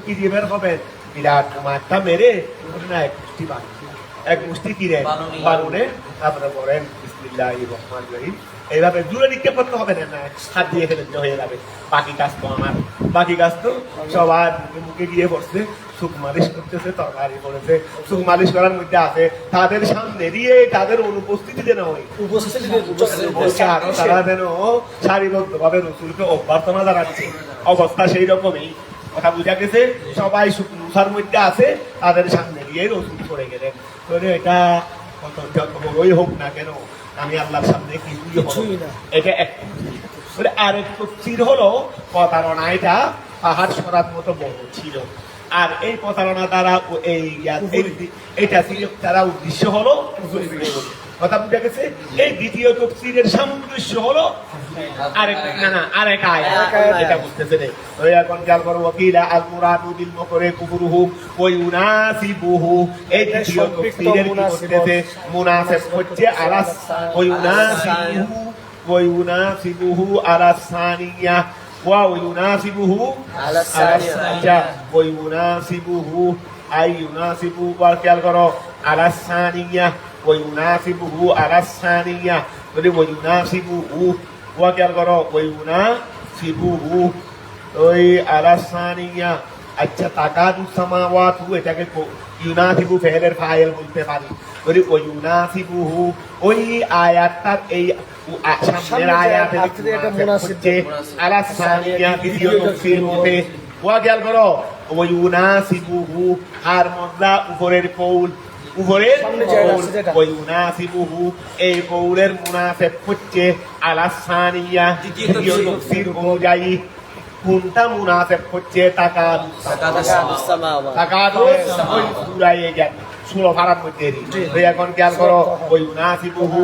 [SPEAKER 1] কি দিয়ে বের হবেন? বিরাট মাঠটা মেরে না এক মুষ্টি কিনে বানুনে, তারপরে বলেন বিসমিল্লাহির রহমানির রহিম। এইভাবে জুড়ে নিক্ষেপ করতে হবে না, হাত দিয়ে ফেলে হয়ে যাবে। বাকি কাজ তো সবার মুখে গিয়ে পড়ছে, সুখ মালিশ করতেছে, তরকারি করেছে, সুখ মালিশ করার মধ্যে আছে তাদের সামনে দিয়ে তাদের অনুপস্থিতি যেন হয়, তারা যেন সারিবদ্ধ ভাবে রসুলকে অভ্যর্থনা জানাচ্ছে। অবস্থা সেই রকমই। কথা বুঝা গেছে? সবাই সুখার মধ্যে আছে, তাদের সামনে দিয়ে রসুল পড়ে গেলেন। এটা যত বড়ই হোক না কেন, আমি আল্লাহর সামনে কিছুই না। এটা এক আরেক তফসির হলো প্রতারণা এটা পাহাড় সরার মতো বড় ছিল। আর এই প্রতারণা দ্বারা এইটা তারা উদ্দেশ্য হলো কথা বুঝা গেছে? এই দ্বিতীয় তফসিরের সামঞ্জস্য হলো আরেক আয়াত, এটা বুঝতেছে রে। এখন খেয়াল করো, ওয়াকিলা আল মুরাদু বিল মুকরে কুফরুহুম ওয়া ইউনাসিবুহু। এই দ্বিতীয় তফসিরের কি করতেছে? মুনাসিব হচ্ছে আলাস ওয়া ইউনাসিবুহু আলাস সানিয়া ওয়া ইউনাসিবুহু আলাস সানিয়া ওয়া ইউনাসিবুহু আই ইউনাসিবু। খেয়াল করো, আলাস সানিয়া ওয়া ইউনাসিবুহু আলাস সানিয়া, যদি ওয়া ইউনাসিবুহু খেয়াল করো, ওয়া ইউনাসিবুহু ওই আলাস সানিয়া। আচ্ছা, তাকাদু সামাওয়াতু এটাকে ইউনাসিবু ফেলের ফাইল বলতে পারি। যদি ওয়া ইউনাসিবুহু ওই আয়াতটার এই সামনের আয়াতে হচ্ছে আলাস সানিয়া দ্বিতীয় তফসির মতে। খেয়াল করো, ওয়া ইউনাসিবুহু আর মজা উপরের কৌল, উপরের এই কৌলের মুনাফিক হচ্ছে আলাস সানিয়া দ্বিতীয় তফসির অনুযায়ী। কোনটা মুনাফিক হচ্ছে? তাকাদুস সূরা ফারার মধ্যে। এখন খেয়াল করো, ওই ইউনাসিবুহু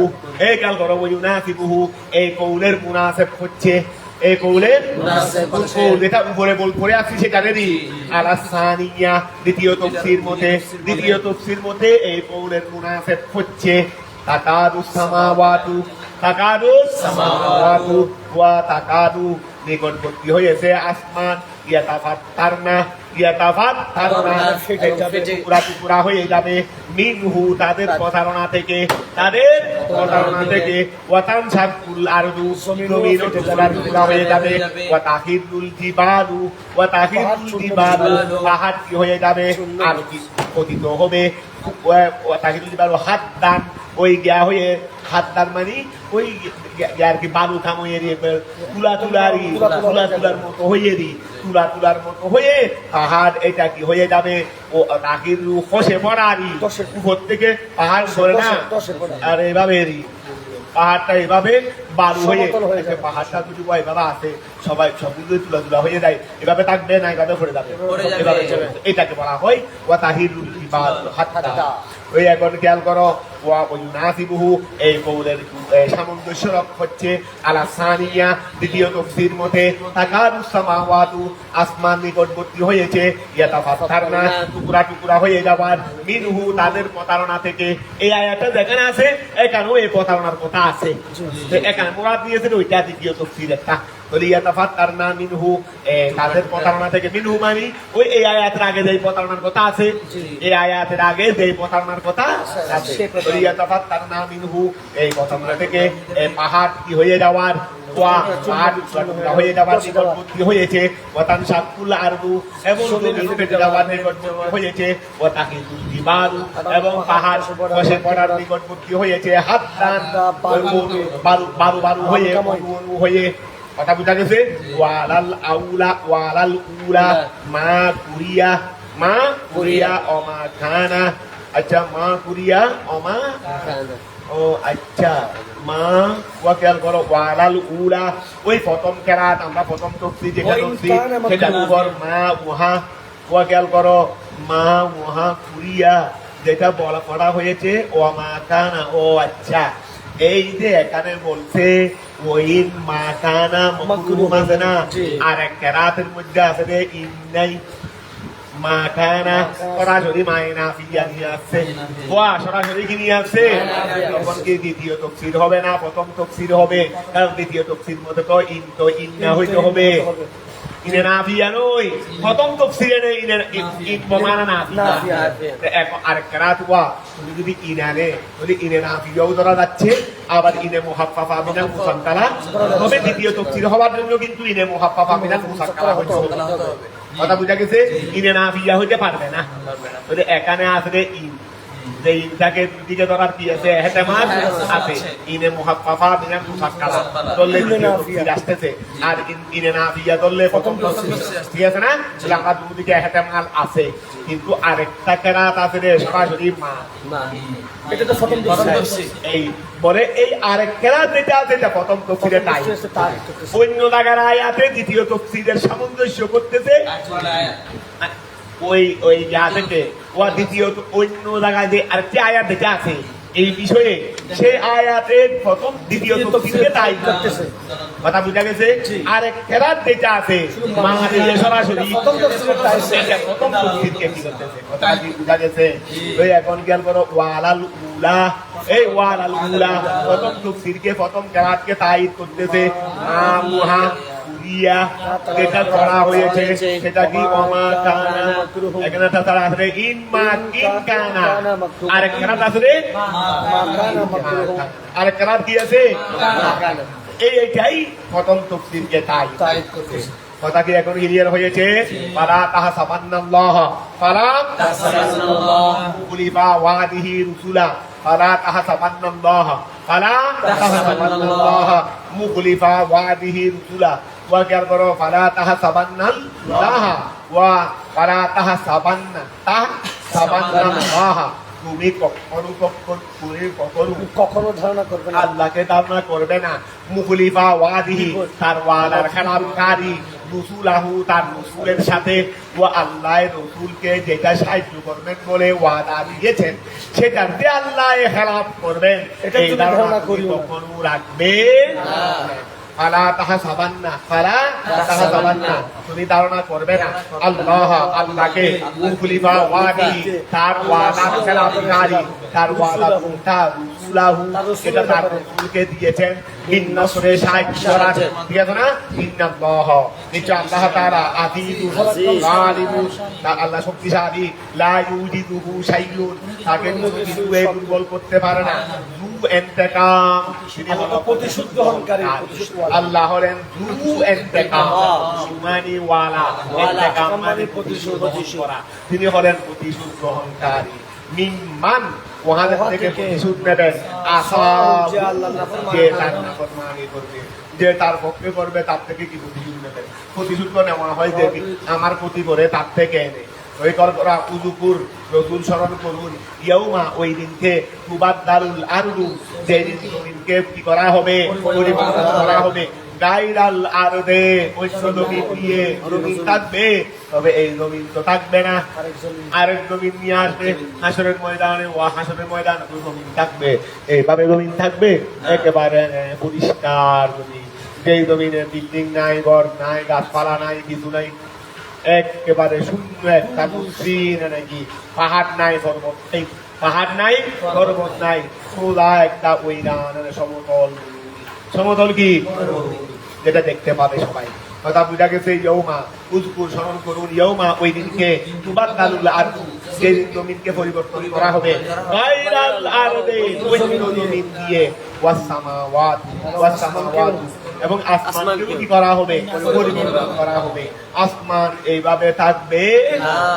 [SPEAKER 1] খেয়াল করো, ওই ইউনাসিবুহু এই কৌলের মুনাফিক হচ্ছে, এই কৌলের যেটা উপরে পড়ে আসছি সেটারই আলাস সানিয়া দ্বিতীয় তফসির মতে এই কৌলের মুনাফিক হচ্ছে তাকাদুস সামাওয়াতু ওয়া তাকাদু নিকটবর্তী হয়েছে আসমান ইয়াতাফাত্তারনা টুকরা টুকরা হয়ে যাবে মিনহু তাদের প্রতারণা থেকে ওয়াতান সাকুল আরদু জমিন টুকরা টুকরা হয়ে যাবে ওয়াতাহিদুল জিবালু পাহাড় কি হয়ে যাবে আর কি পতিত হবে ওয়াতাহিদুল জিবালু হাদ্দান ওই গিয়া হয়ে হাদ্দান মানে ওই আর কি বালু থাময়ে তুলার মতো হয়ে পাহাড় এটা কি হয়ে যাবে ও তাহির খসে পড়ারি উপর থেকে পাহাড় সরে না আর এভাবেই পাহাড়টা এভাবে বালু হয়ে পাহাড়টা যদি এভাবে আসে সবাই সবগুলো তুলা হয়ে যায় এভাবে থাকবে না এভাবে পড়ে যাবে এটাকে বলা হয় ও তাহিরুল জিবাল হাত্তা ওই এখন খেয়াল করো এই কৌলের সামঞ্জস্য হচ্ছে আলা সানিয়া দ্বিতীয় তফসির মতে তাকারুস সামাওয়াতু আসমান নিকটবর্তী হয়েছে ইয়াতাফাত্তারনা টুকরা টুকরা হয়ে যাবার মিনহু তাদের প্রতারণা থেকে এই আয়াতটা যেখানে আছে এখানেও এই প্রতারণার কথা আছে এখানে মুরাদ দিয়েছেন ওইটা দ্বিতীয় তফসির একটা ইয়াতাফাত্তারনা মিনহু তাদের প্রতারণা থেকে মিনহু মানে ওই এই আয়াতের আগে যেই প্রতারণার কথা আছে এই আয়াতের আগে যেই প্রতারণার কথা আছে ইয়াতাফাত্তারনা মিনহু এই প্রতারণা থেকে পাহাড় কি হয়ে যাওয়ার হয়ে যাওয়ার নিকটবর্তী হয়েছে ওয়াতান সাকুল আরদু এবং হয়েছে ওয়াতাহিদুল জিবাল এবং পাহাড় খসে পড়ার নিকটবর্তী হয়েছে হাদ্দান বারু হয়ে কথা বুঝা গেছে ওয়ালাল উলা মা কুরিয়া অমা খানা আচ্ছা মা কুরিয়া অমা ও আচ্ছা মা ওয়াকাল করো ওয়ালাল উলা ওই প্রথম কেরাত আমরা প্রথম তফসির যেটা তফসির সেটা উপর মা ওহা ওয়াকাল করো মা ওহা কুরিয়া যেটা বলা পড়া হয়েছে ও মা খানা ও আচ্ছা এই যে এখানে বলছে ওইন মা কানা মকরুম আছে না আর এক কেরাতের মধ্যে আছে রে ইন নাই মা কানা সরাসরি মায়না ফিয়া নিয়ে আসছে সরাসরি কি নিয়ে আসছে তখন কি দ্বিতীয় তফসির হবে না প্রথম তফসির হবে কারণ দ্বিতীয় তফসির মধ্যে তো ইন না হইতে হবে ইনে নাফিয়া নই প্রথম তফসিরে নেই ইন বমানা নাফিয়া আরেক কেরাত তুমি যদি ইনানে বলি ইনে নাফিয়াও ধরা যাচ্ছে আবার ইনে মুহাফফাফা মিনাল মুসাক্কালা তবে দ্বিতীয় তফসির হওয়ার জন্য কিন্তু ইনে মুহাফফাফা মিনাল মুসাক্কালা হইতে হবে কথা বুঝা গেছে ইনে নাফিয়া হইতে পারবে না বলে এখানে আসলে ইন যে ইনটাকে দিকে ধরার কি আছে হেতেমাত আছে ইনে মুহাফফাফা মিনাল মুসাক্কালা দললে দ্বিতীয় তফসির আসতেছে আর ইনে নাফিয়া দললে প্রথম তফসির ঠিক আছে না তাহলে আমরা দুদিকে হেতেমাল আছে কিন্তু আরেকটা কেরাত আছে রে সরাসরি মা
[SPEAKER 2] এটা তো প্রথম তফসির
[SPEAKER 1] এই বলে এই আরেক কেরাত যেটা আছে এটা প্রথম তফসিরে নাই অন্য জায়গার আয়াতে দ্বিতীয় তফসিরের সামঞ্জস্য করতেছে ওই যা থেকে ও দ্বিতীয় অন্য জায়গায় যে আরেকটি আয়াত যেটা আছে এই বিষয়ে সে আয়াতের প্রথম দ্বিতীয় তফসিরে তাই করতেছে কথা বুঝা গেছে আরেক কেরাত যেটা আছে মাহাদিয়ে সরাসরি প্রথম তফসিরকে কি করতেছে কথা কি বুঝা গেছে ওই এখন খেয়াল করো ওয়ালাল উলা এই ওয়ালাল উলা প্রথম তফসিরকে প্রথম কেরাতকে তাইদ করতেছে মুহা কুরিয়া যেটা করা হয়েছে সেটা কি অমা কানা এখানে তাছাড়া আসলে ইন কানা আরেক কেরাত আসলে আরেক কেরাত কি আছে এইটাই প্রথম তফসিরকে তাইদ করতেছে কথা কি এখন ক্লিয়ার হয়েছে ফালা তাহসাবান্নাল্লাহ ফালা তাহসাবান্নাল্লাহ কুলিবা ওয়াদিহি রুসুলা ফালা তাহসাবান্নাল্লাহ ফালা তাহসাবান্নাল্লাহ মুখলিফা ওয়াদিহি রুসুলা ওয়া কিয়ার করো ফালা তাহসাবান্নাল্লাহ ওয়া ফালা তাহসাবান্নাল্লাহ তুমি কখনো ধারণা করবে না আল্লাহকে ধারণা করবে না মুখলিফা ওয়াদিহি তার ওয়াদার খেলাফকারী রসুলাহু তার রসুলের সাথে ও আল্লাহ রসুলকে যেটা সাহায্য করবেন বলে ওয়াদা দিয়েছেন সেটাতে আল্লাহ খেলাফ করবেন এটা ধারণা কখনো রাখবেন ফালা তাহসাবান্না তুমি ধারণা করবে না আল্লাহ আল্লাহকে মুখলিফা ওয়াদি তার ওয়াদা খেলাফকারী তার ওয়াদা উল্টা রাসূলাহু, এটা তার রাসূলকে দিয়েছেন বিন নসরে সাহায্য করার, ঠিক আছে না? ইন্নাল্লাহ, নিশ্চয় আল্লাহ তাআলা আযীজুন গালিবুন, আল্লাহ শক্তিশালী, লা ইউজিদুহু শাইউন, তাকে কিছু দুর্বল করতে পারে না। যু ইন্তেকাম, তিনি হলো
[SPEAKER 3] প্রতিশোধ গ্রহণকারী,
[SPEAKER 1] আল্লাহ হলেন যু ইন্তেকাম, মানে ওয়ালা, ইন্তেকাম মানে প্রতিশোধ করা, তিনি হলেন প্রতিশোধ গ্রহণকারী। মিম্মান, ওয়াদের থেকে প্রতিশোধ নেবেন, আসাব, যে তার নাফরমানি করবে, যে তার পক্ষে করবে তার থেকে কি প্রতিশোধ নেবেন? প্রতিশোধ তো নেওয়া হয় যে আমার ক্ষতি করে তার থেকে এনে। ওই করা উযুকুর, রসুল স্মরণ করুন, ইয়াউমা, ওই দিনকে, তুবাদদালুল আরদু, যে দিন জমিনকে কি করা হবে, পরিবর্তন করা হবে, গায়রাল আরদে, অন্য জমিন দিয়ে জমিন থাকবে, তবে এই জমিন তো থাকবে না, আরেক জমিন নিয়ে আসবে হাসরের ময়দানে, ও হাসরের ময়দানে জমিন থাকবে, এইভাবে জমিন থাকবে একেবারে পরিষ্কার জমিন, যেই জমিনে বিল্ডিং নাই, ঘর নাই, গাছপালা নাই, কিছু নাই, একেবারে শূন্য একটা মসৃণ, নাকি পাহাড় নাই, পর্বত নেই, পাহাড় নাই, পর্বত নাই, খোলা একটা ওইরান, সমতল, সমতল কি যেটা দেখতে পাবে সবাই। কথা বুঝা গেছে? ইয়ৌমা, উযকুর, স্মরণ করুন, ইয়ৌমা, ওই দিনকে, তুবাদদালুল আরদু, যে দিন জমিনকে পরিবর্তন করা হবে, গায়রাল আরদে, অন্য জমিন দিয়ে, ওয়াস সামাওয়াতু, ওয়াস সামাওয়াতু, এবং আসমানকেও কি করা হবে, পরিবর্তন করা হবে। আসমান এইভাবে থাকবে,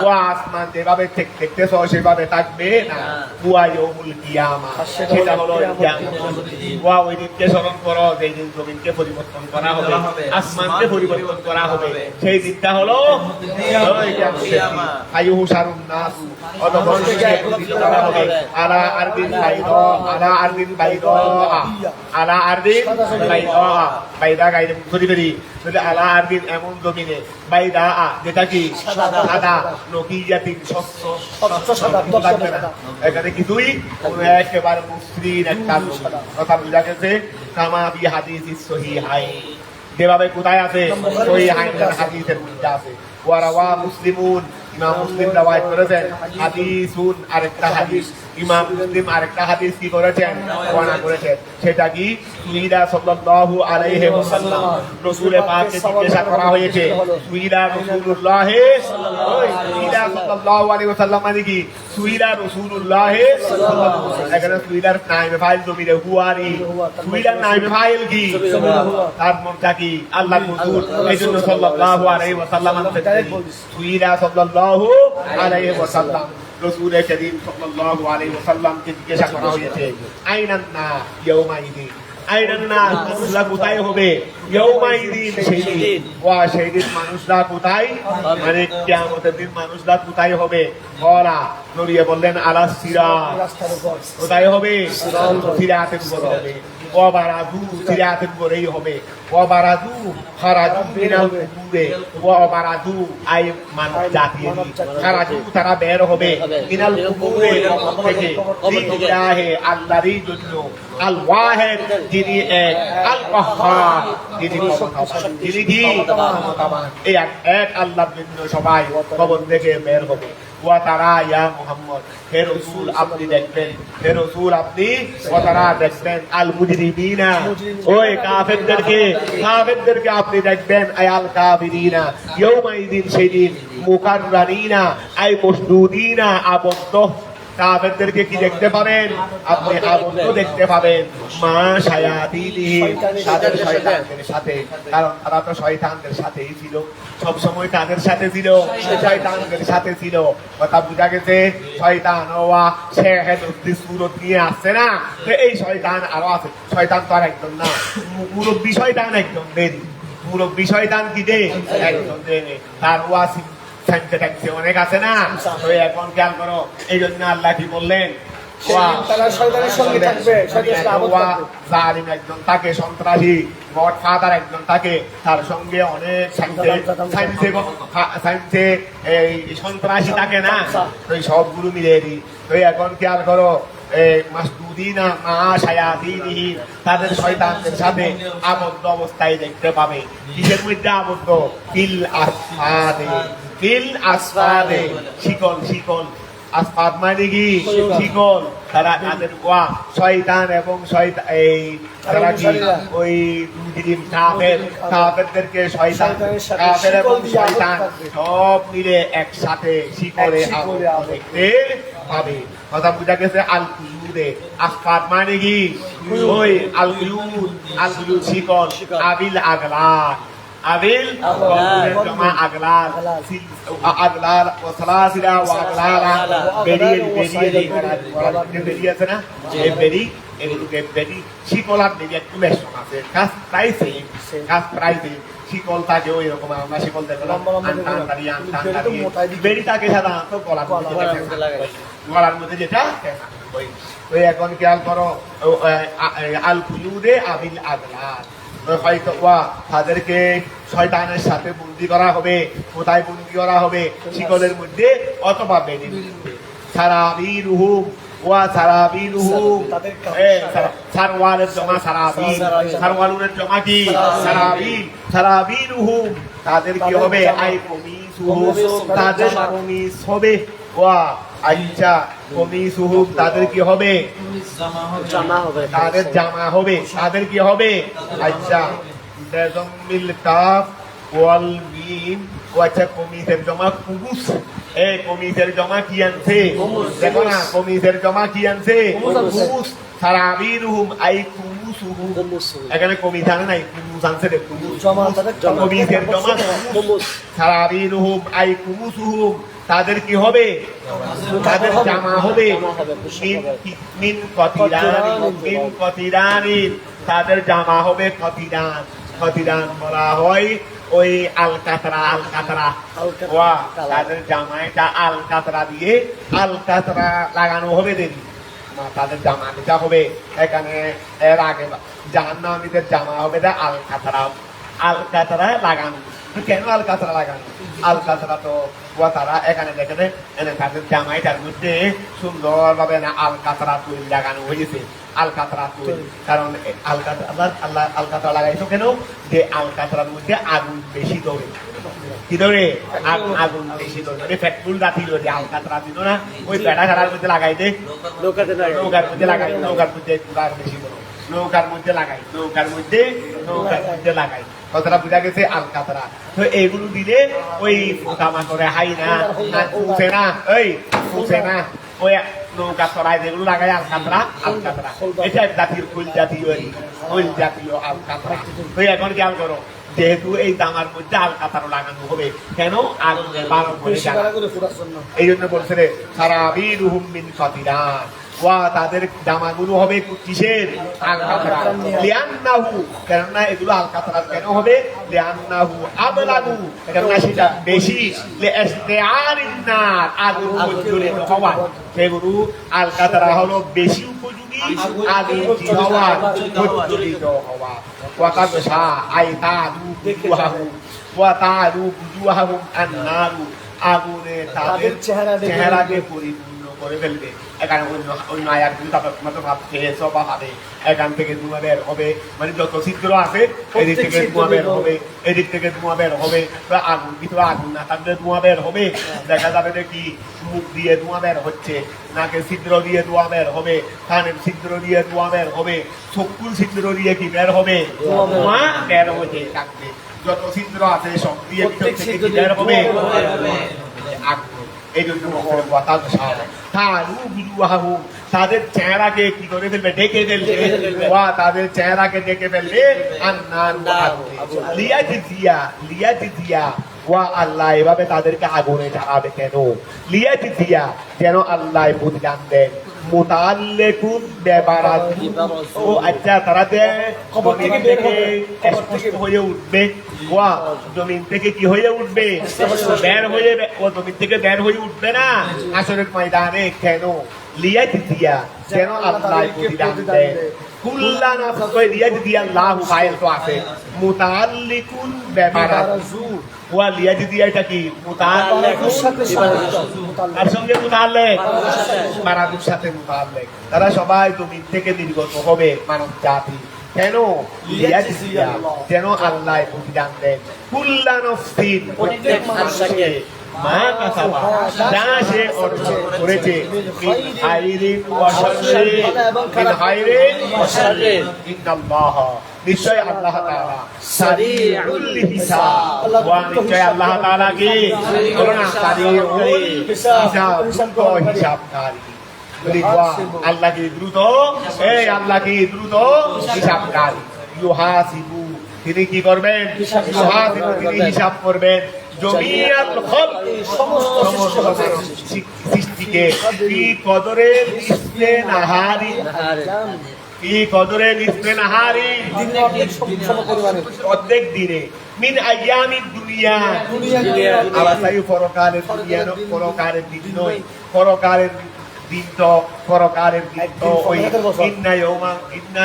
[SPEAKER 1] ও আসমান যেভাবে দেখতেছ সেভাবে থাকবে না, ওয়া ইয়াউমুল কিয়ামা, সেটা হলো কিয়ামত। ওয়া, ওই দিনকে স্মরণ করো, যেই দিন জমিনকে পরিবর্তন করা হবে, আসমানকে পরিবর্তন করা হবে, সেই দিনটা হলো আইয়ুহশারুন নাসু, অতঃপর একত্রিত করা হবে, আলা আরদিন বাইদা, আলা আরদিন বাইদা, আলা আরদিন বাইদা, বাইদা গাইলে ধরি ধরি, আলা আরদিন, এমন জমিনে, বাইদা, যেটা কি সাদা, নকিয়াতিন, স্বচ্ছ, থাকবে না, এখানে কিছুই, একেবারে মসৃণ একটা জমি। কথা বুঝা গেছে? কামা ফি হাদিসিস সহিহাইন, যেভাবে কোথায় আছে, সহিহাইনের হাদিসের মধ্যে আছে। ওয়া রাওয়া মুসলিমুন, ইমাম মুসলিম রওয়ায়াত করেছেন, হাদিসুন, আরেকটা হাদিস, ইমাম মুসলিম আরেকটা হাদিস কি করেছেন, বর্ণনা করেছেন, সেটা কি, সুইলা সাল্লাল্লাহু আলাইহি ওয়াসাল্লাম, রাসূল পাককে জিজ্ঞাসা করা হয়েছে, সুইলা রাসূলুল্লাহ, সুইলা সাল্লাল্লাহু আলাইহি ওয়াসাল্লাম মানে কি, সুইলা রাসূলুল্লাহ সাল্লাল্লাহু আলাইহি ওয়াসাল্লাম, এখানে সুইলার নাইবে ফাইল জমিরে হুয়ারি, সুইলার নাইবে ফাইল কি, তার মনটা কি, আল্লাহর রাসূল, এইজন্য সাল্লাল্লাহু আলাইহি ওয়াসাল্লাম সুইলা সাল্লাল্লাহু আলাইহি ওয়াসাল্লাম, রাসূল করিম সাল্লাল্লাহু আলাইহি ওয়াসাল্লামকে জিজ্ঞাসা করা হয়েছে, আইনান নাস ইয়াউমাইদিন, আইনান নাস, মানুষরা কোথায় হবে, ইয়াউমাইদিন, সেই দিন, ওয়া সেই দিন মানুষরা কোথায়, মানে কিয়ামতের দিন মানুষরা কোথায় হবে, বলা, নড়িয়ে বললেন, আলা সিরাত, কোথায় হবে, সিরাতের উপর হবে, ওয়াবারাদু, সিরাতের উপরেই হবে, ওয়াবারাদু, খারাজু মিনাল কুবুরে, ওয়াবারাদু, আই মানুষ জাতি, খারাজু, তারা বের হবে, মিনাল কুবুরে, থেকে, লিল্লাহি, আল্লাহরই জন্য, আল ওয়াহিদ, যিনি এক, আল কাহ্হার, যিনি ক্ষমতাবান, যিনি কি ক্ষমতাবান, এই এক আল্লাহর জন্য সবাই কবর থেকে বের হবে। ওয়া তারা, ইয়া মুহাম্মদ, হে রাসূল আপনি দেখবেন, হে রাসূল আপনি, ওয়া তারা দেখবেন, আল মুজরিমিনা, ওই কাফেরদেরকে আপনি দেখবেন, আল কাফিরিনা, ইয়াউমাইদিন, সেদিন, মুকাররানিনা, আই মসদুদিনা, আবদ্ধ, কাফেরদেরকে কি দেখতে পাবেন, আপনি আবদ্ধ দেখতে পাবেন, মা শায়াতিনিহি, তাদের শয়তানদের সাথে, কারণ তারা তো শয়তানদের সাথেই ছিল, সব সময় তাদের সাথে ছিল, শয়তানদের সাথে ছিল। কথা বুঝা গেছে? শয়তান ওয়া শেহেদুদ্দিন সুরত নিয়ে আসছে না, তো এই শয়তান আরো আছে, শয়তান তো আর একজন না, মুরব্বী শয়তান একজন দেরি, মুরব্বী শয়তান কি দে, একজন দেনে, তার ওয়াসি অনেক আছে না, তো এখন খেয়াল করো, এই জন্য আল্লাহ কি বললেন,
[SPEAKER 3] তারা শয়তানের সঙ্গে থাকবে,
[SPEAKER 1] জালিম একজন থাকে, সন্ত্রাসী গড ফাদার একজন থাকে, তার সঙ্গে অনেক সাইন্সে এই সন্ত্রাসী থাকে না, তো এই সবগুলো মিলিয়ে দিই। তো এখন খেয়াল করো, মাসদুদিনা মা শায়াতিনিহি, তাদের শয়তানদের সাথে আবদ্ধ অবস্থায় দেখতে পাবে। কিসের মধ্যে আবদ্ধ? ফিল আসফাদে, ফিল আসফাদে, শিকল, শিকল, আসফাদ মানে কি, শিকল, তারা তাদের শয়তান এবং শয়তান এই তারা কি ওই মুজরিম কাফেরদেরকে শয়তান কাফের এবং শয়তান সব মিলে একসাথে শিকলে দেখতে পাবে। কথা বুঝা গেছে? আল কুয়ুদে আসফার মানে কি? ওই আল কুয়ুদ শিকল, আবিল আগলাল, আবিল জমা আগলাল, আগলাল ও সালাসিলা ও আগলালা, বেরিয়ে আছে না? এই বেরি শিকল আর বেরি একটু বেশ আছে, কাজ প্রায় সেম, শিকল থাকে ওই রকম। আমরা শিকল দেখলাম বেরি থাকে সাধারণত গলার মধ্যে যেটা ওই এখন খেয়াল করো আল কুয়ুদে আবিল আগলাল, হয়তো তাদেরকে শয়তানের সাথে বন্দি করা হবে। কোথায় বন্দি করা হবে? শিকলের মধ্যে অথবা বেদির মধ্যে। সারাবিলুহুম সারাবিলুহুম, সারওয়ালের জমা সারাবিল, সারওয়ালুনের জমা কি? সারাবিল। সারাবিলুহুম তাদের কি হবে? আই কমিসুহুম তাদের কমিস হবে। আচ্ছা কমিসুহুম তাদের কি হবে? তাদের জামা হবে। তাদের কি হবে? আচ্ছা বেজমিল কাফ ওয়াল মিম। আচ্ছা কমিসের জমা কুবুস। এই কমিসের জমা কি আনছে? দেখো না কমিসের জমা কি আনছে? কুবুস। সারাবিলুহুম আই কুবুসুহুম, এখানে কমিস আনে নাই, কুবুস আনছে রে। কমিসের জমা কুবুস। সারাবিলুহুম আই কুবুসুহুম তাদের কি হবে? তাদের জামা হবে। মিন কতিরানিন তাদের জামা হবে কতিরান। কতিরান বলা হয় ওই আলকাতরা। তাদের জামাইটা আলকাতরা দিয়ে আলকাতরা লাগানো হবে দেরি। তাদের জামা যেটা হবে এখানে এর আগে জাহান্নামীদের জামা হবে আলকাতরা লাগানো। কেন আলকাতরা লাগানো? আলকাতরা তো তারা এখানে দেখে তাদের জামাইটার মধ্যে সুন্দরভাবে না আলকাতরা তৈরি লাগানো হয়েছে। আলকাতরা তৈরি কারণ আলকাতরা লাগাইছো কেন? যে আলকাতরার মধ্যে আগুন বেশি ধরে। কি ধরে? আগুন বেশি ধরে। পেট্রোল রাতি ধরে আলকাতরা দিল না, ওই পেটা খারার মধ্যে লাগাই দে, নৌকার মধ্যে লাগাই, নৌকার মধ্যে বেশি ধরে, নৌকার মধ্যে লাগাই। কথাটা বোঝা গেছে? আলকাতরা। তো এগুলো দিলে ওই পোকামা করে হাই না, ফুসে না, ফুসে না, ওই নৌকা চড়াই যেগুলো লাগাই আলকাতরা। এটা জাতীয় ফুল জাতীয় আলকাতরা। তো এখন খেয়াল করো, যেহেতু এই দামার মধ্যে আলকাতরা লাগানো হবে, কেন? আগুনের বারণ করে এই জন্য বলছে রে সারাবিলুহুম মিন কতিরান। তাদের জামাগুলো হবে কিসের? আলকাতরা। লিআন্নাহু, কেননা এগুলো আলকাতরা কেন হবে? লিআন্নাহু আবলাগু, কেননা সেটা বেশি। লিইসতিআরিন নার, আগুন প্রজ্বলিত হওয়া। সেগুলো আলকাতরা হলো বেশি উপযোগী আগুন হওয়ার, প্রজ্বলিত হওয়া। ওয়াকাদশা আইতাদু বুজুহাহুম আন-নারু, আগুনে তাদের চেহারাকে পরিপূর্ণ করে ফেলবে। এখানে অন্য আয়াতগুলো ভাবে এখান থেকে ধোঁয়া বের হবে, মানে যত ছিদ্র আছে এদিক থেকে ধোঁয়া বের হবে, এদিক থেকে ধোঁয়া বের হবে। আগুন ভিতরে আগুন না থাকলে ধোঁয়া বের হবে। দেখা যাবে যে কি মুখ দিয়ে ধোঁয়া বের হচ্ছে, নাকে ছিদ্র দিয়ে ধোঁয়া বের হবে, কানের ছিদ্র দিয়ে ধোঁয়া বের হবে, চক্ষুর ছিদ্র দিয়ে কি বের হবে? ধোঁয়া বের হতে থাকবে। যত ছিদ্র আছে সব দিয়ে ভিতর থেকে কি বের হবে? আগুন। এই জন্য তাদের চেহারাকে কি করে ফেলবে? ঢেকে ফেলবে। তাদের চেহারাকে ঢেকে ফেলবে। আল্লাহ এভাবে তাদেরকে আগুনে জ্বালাবে কেন? লিয়াজিজিয়া, যেন আল্লাহ প্রতিদান দেন। মুতাআল্লিকুন বিবারাতি, ও আচ্ছা তারা জমিন থেকে স্পষ্ট হয়ে উঠবে। জমিন থেকে কি হয়ে উঠবে? বের হয়ে, ও জমিন থেকে বের হয়ে উঠবে না হাসরের ময়দানে। কেন? লিয়াজিজিয়া, যেন আল্লাহ প্রতিদান দেন। কুল্লা নাফসিন লিয়াজিজিয়াল্লাহু, ফাইল তো আছে। মুতাআল্লিকুন বিবারাতি, লিয়াজিজিয়া এটা কি? মুতাআল্লিকুন আর সঙ্গে মুতাআল্লিক, মারাদুর সাথে মুতাআল্লিক। তারা সবাই জমিন থেকে নির্গত হবে মানব জাতি। কেন? লিয়াজিজিয়া, যেন আল্লাহ প্রতিদান দেন। কুল্লা নাফসিন, প্রত্যেক মানুষকে, মা কাসাবা, যা সে অর্জন করেছে, মিন খাইরিন ওয়া শাররিন, মিন খাইরিন ওয়া শাররিন, ইন্নাল্লাহ, নিশ্চয় আল্লাহ তাআলা সারিউল হিসাব, ওয়া নিশ্চয় আল্লাহ তাআলা কি বলো না, সারিউল হিসাব, দ্রুত হিসাবকারী। আল্লাহ কি দ্রুত, এই আল্লাহ কি দ্রুত হিসাবকারী। ইউহাসিবু, তিনি কি করবেন, ইউহাসিবু, তিনি হিসাব করবেন জমিয়াল খালক, সমস্ত সৃষ্টিকে, কি কদরে নিসফে নাহারি, কি কদরে নিসফে নাহারি, অর্ধেক দিনে, মিন আইয়ামিদ দুনিয়া, আবার তাই পরকালের দুনিয়া, পরকালের দিন নয়, পরকালের দিন তো, পরকালের দিন তো ওই ইন্না ইয়াউমা, ইন্না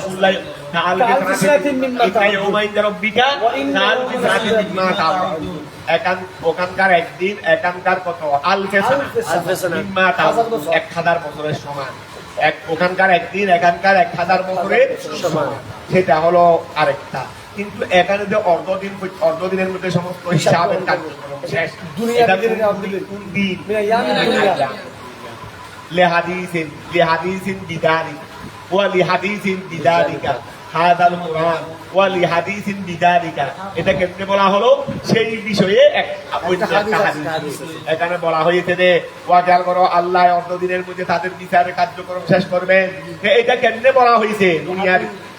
[SPEAKER 1] কুল্লা ইন্না ইয়াউমা ইনদা রাব্বিকা কালবি সাআতিন মিম্মা তা'মালুন, ওখানকার একদিন, এখানকার কত আলফে সানা, মিম্মা তা'মালুন, 1000 বছরের সমান। ওখানকার একদিন, এখানকার 1000 বছরের সমান, সেটা হলো আরেকটা। কিন্তু এখানে যে অর্ধদিনের মধ্যে সমস্ত হিসাবের কার্যক্রম শেষ। কোন দিন? লিহাদিসিন বিদালিকা ওয়া লিহাদিসিন বিদালিকা হাযাল কুরআন ওয়া লিহাদিসিন বিদালিকা, এটা কেমনে বলা হলো, সেই বিষয়ে একটা হাদিস এখানে বলা হয়েছে যে ওয়াজাল করো, আল্লাহ অর্ধদিনের মধ্যে তাদের বিচারের কার্যক্রম শেষ করবেন। এটা কেমনে বলা হয়েছে,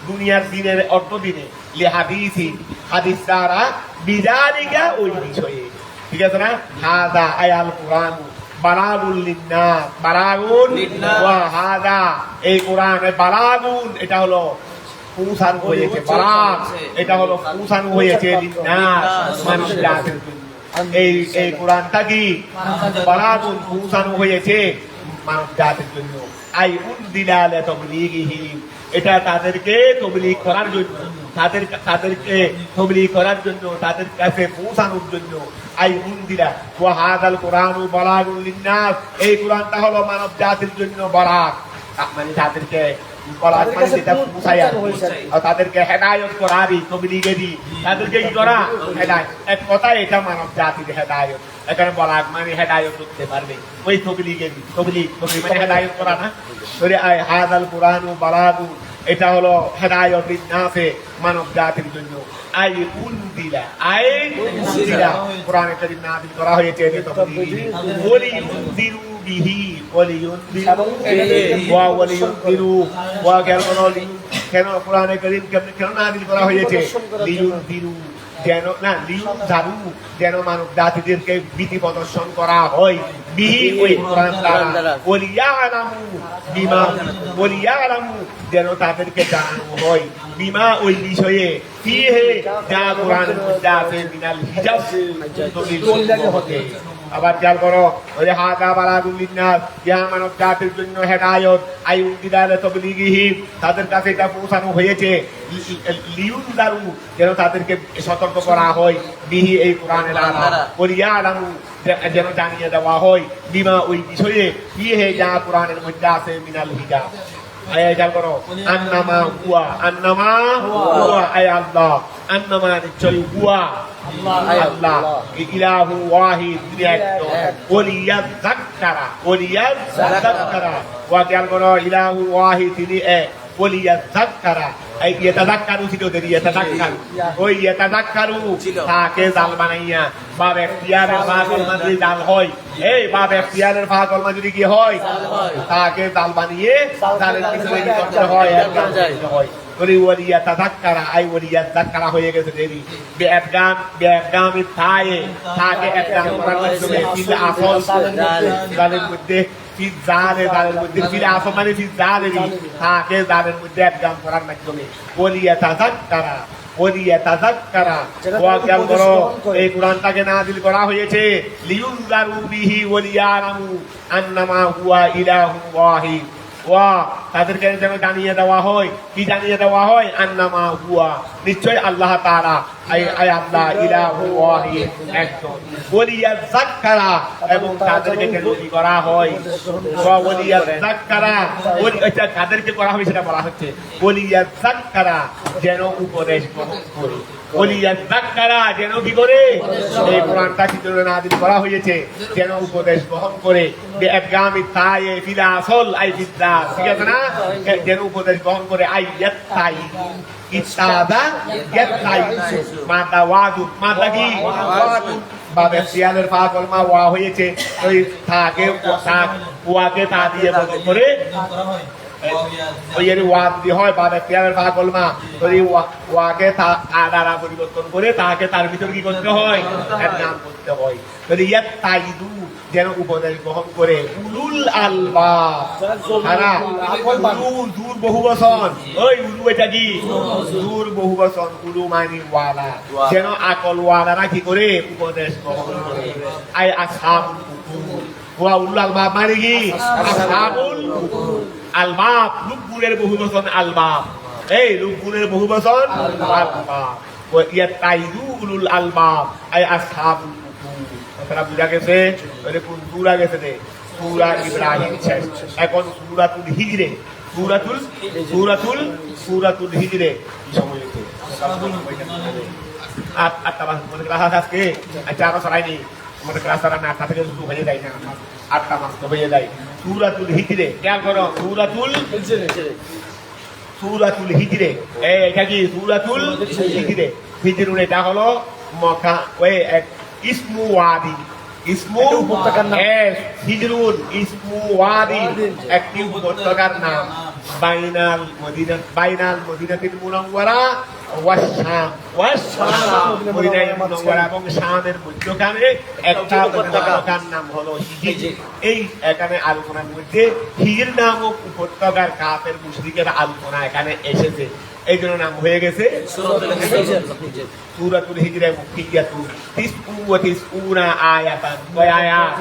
[SPEAKER 1] দুনিয়ার দিনের অর্ধদিনে, লিহাদিসিন, হাদিস দ্বারা, বিদালিকা, ওই বিষয়ে, ঠিক আছে না। হাযা আয়াল কুরআন বালাগুল লিন্নাস, বালাগুন ওয়া হাযা, এই কোরআন বালাগুন, এটা হলো পৌঁছানো হয়েছে, বালাগ, এটা হলো পৌঁছানো হয়েছে লিন্নাস, মানুষের জন্য। এই কোরআনটা কি বালাগুন, পৌঁছানো হয়েছে মানব জাতির জন্য। আই উনজিলা লিতাবলিগিহি, এটা তাদেরকে তবলীগ করার জন্য, তাদেরকে তবলীগ করার জন্য, তাদের কাছে পৌঁছানোর জন্য। আই উনজিলা ওয়া হাযাল কুরআনু বালাগুল লিন্নাস, এই কোরআনটা হলো মানব জাতির জন্য বালাগ, মানে তাদেরকে বলার, মানে যেটা পৌঁছায়, তাদেরকে হেদায়েত করারই, তবলীগেরই, তাদেরকে কি করা, হেদায়েত। এক কথায় এটা মানব জাতির হেদায়েত। এখানে বলাগ মানে হেদায়েত করতে পারবে, ওই তবলীগেরই, তবলীগ মানে হেদায়েত করা না। আই হাযাল কুরআনু বালাগু, এটা হলো হেদায়েত লিন্নাসে, মানব জাতির জন্য। আই উনজিলা, আই উনজিলা, কোরআনে কারীম নাযিল করা হয়েছে যে তবলীগি, ওয়ালিউনজিরু বিহি, ওয়ালিউনজিরু ওয়া ওয়ালিউনজিরু ওয়া, কেন কোরআনে কারীম কেন নাযিল করা হয়েছে, লিউনজিরু, যেন না, লিউনজারু, যেন মানব জাতিদেরকে ভীতি প্রদর্শন করা হয়, বিহি, ওই কোরআন দ্বারা, ওয়ালিয়ালামু বিমা, ওয়ালিয়ালামু, যেন তাদেরকে জানানো হয়, বিমা, ওই বিষয়ে, ফিহি, যা কোরআনের মধ্যে আছে, মিনাল হিজাব, হতে। আবার খেয়াল করো, ওই হাযা বালাগুল লিন্নাস, ইয়া মানব জাতির জন্য হেদায়েত, আই উনজিলা লিতাবলিগিহি, তাদের কাছে এটা পৌঁছানো হয়েছে, লিউনজারু, যেন তাদেরকে সতর্ক করা হয়, বিহি, এই কোরআনের দ্বারা, ওয়ালিয়ালামু, যেন জানিয়ে দেওয়া হয়, বিমা, ওই বিষয়ে, ফিহি, যা কোরআনের মধ্যে আছে, মিনাল হিজাব। আয় খেয়াল করো, আন্নামা হুয়া, আন্নামা হুয়া, আয় আল্লাহ, আন্নামা নিশ্চয়, হুয়া আল্লাহ, ইলাহু ওয়াহিদ, তিনি একজন, ওয়ালিয়াযাক্কারা, ওয়ালিয়াযাক্কারা, ওয়া খেয়াল করো, ইলাহু ওয়াহিদ, তিনি এক, ওয়ালিয়াযাক্কারা, এই ইয়াতাযাক্কারু ছিল, ইয়াতাযাক্কারু, ওই ইয়াতাযাক্কারু, তাকে জাল বানাইয়া, বাপ এখতিয়ারের পাগল যদি জাল হয়, এই বাপ এখতিয়ারের পাগল যদি কি হয়, তাকে জাল বানিয়ে জালের পিছনে করতে হয়, হয়। ওয়ালিয়াতাযাক্কারা, আই ওয়ালিয়াযাক্কারা হয়ে গেছে দেরি, বেএফগামি তায়ে, তাকে একদম করার মাধ্যমে, ফিল আসল, জালের মধ্যে, ফিল জালে, জালের মধ্যে, ফিল আসল মানে ফিল জালেরই, তাকে জালের মধ্যে একদম করার মাধ্যমে, ওয়ালিয়াতাযাক্কারা, ওয়ালিয়াতাযাক্কারা, ওয়া খেয়াল করো, এই কোরআনটাকে নাযিল করা হয়েছে, লিয়ুনজারু বিহি ওয়ালিয়ালামু আন্নামা হুয়া ইলাহুন ওয়াহিদ, ওয়া, তাদেরকে যেন জানিয়ে দেওয়া হয়, কি জানিয়ে দেওয়া হয়, আন্নামা হুয়া, নিশ্চয় আল্লাহ তাআলা আল্লাহ ইলাহু ওয়াহিদ একজন। ওয়ালিয়াযাক্কারা এবং তাদেরকে কেন কি করা হয়? ওয়ালিয়াযাক্কারা এটা কাদেরকে করা হবে সেটা বলা হচ্ছে। ওয়ালিয়াযাক্কারা যেন উপদেশ গ্রহণ করে। ওয়ালিয়াযাক্কারা যেন কি করে? এই কোরআনটা কি জন্য নাযিল করা হয়েছে? যেন উপদেশ গ্রহণ করে। বিআদগামি তায়ে ফিল আসল আই বিদ্যা, ঠিক আছে না? যেন উপদেশ গ্রহণ করে। আইয়াত্তাই ইত্তাদা ইয়াত্তাই মাদা ওয়াদু, মাদা কি ওয়াদু বাবে সিয়ালের ফা কলমা ওয়া হয়েছে, ওই তাকে ওয়াকে তা দিয়ে বদল করে ওই এর ওয়াদ দিয়ে হয় বাবে সিয়ালের ফা কলমা, ওই ওয়াকে তা দ্বারা পরিবর্তন করে তাকে তার ভিতর কি করতে হয়? এর নাম করতে হয়। যদি ইয়াত্তাইদু যেন উপদেশ গ্রহণ করে। উলুল আলবাব, তারা উলু বহু বচন, ওই উলু এটা কি? উলুর বহু বচন, উলু মানে ওয়ালা, যেন আকল ওয়ালারা কি করে? উপদেশ গ্রহণ করে। আই আসহাবুল উকুল, ওয়া উলুল আলবাব মানে কি? আসহাবুল উকুল। আলবাব লুকুরের বহু বচন আলবাব, এই লুকুরের বহু বচন আলবাব। ওয়া ইয়াতাইদু উলুল আলবাব আই আসহাবুল উকুল। কথাটা বুঝা গেছে? কোন সূরা গেছে রে? সূরা ইব্রাহিম শেষ। এখন সূরাতুল হিজরে, সূরাতুল হিজরে কি সময় হয়েছে? আটটা মাস মনে ক্লাস আছে আজকে। আচ্ছা আমরা সরাইনি আমাদের ক্লাস তারা না, 8টা থেকে শুরু হয়ে যায় না, 8টা মাস তো হয়ে যায়। সূরাতুল হিজরে খেয়াল করো, সূরাতুল হিজরে, এটা কি? সূরাতুল হিজরে। হিজরুন এটা হলো মক্কা, ওই এক ইসমু ওয়াদি, ইসমু হিজরুন ইসমু ওয়াদি একটি উপত্যকার নাম। বাইনাল মদিনাতুল মুনাওয়ারা ওয়াস শাম, মদিনাতুল মুনাওয়ারা এবং শামের মধ্যখানে একটা উপত্যকার নাম হলো হিজর। এই এখানে আলোচনার মধ্যে হিজর নামক উপত্যকার কাফের মুশরিকের আলোচনা এখানে এসেছে, এই জন্য নাম হয়ে গেছে সূরাতুল হিজরে। মুক্তিয়াতু তিসউ ওয়া তিসউনা আয়াতান, কয় আয়াত?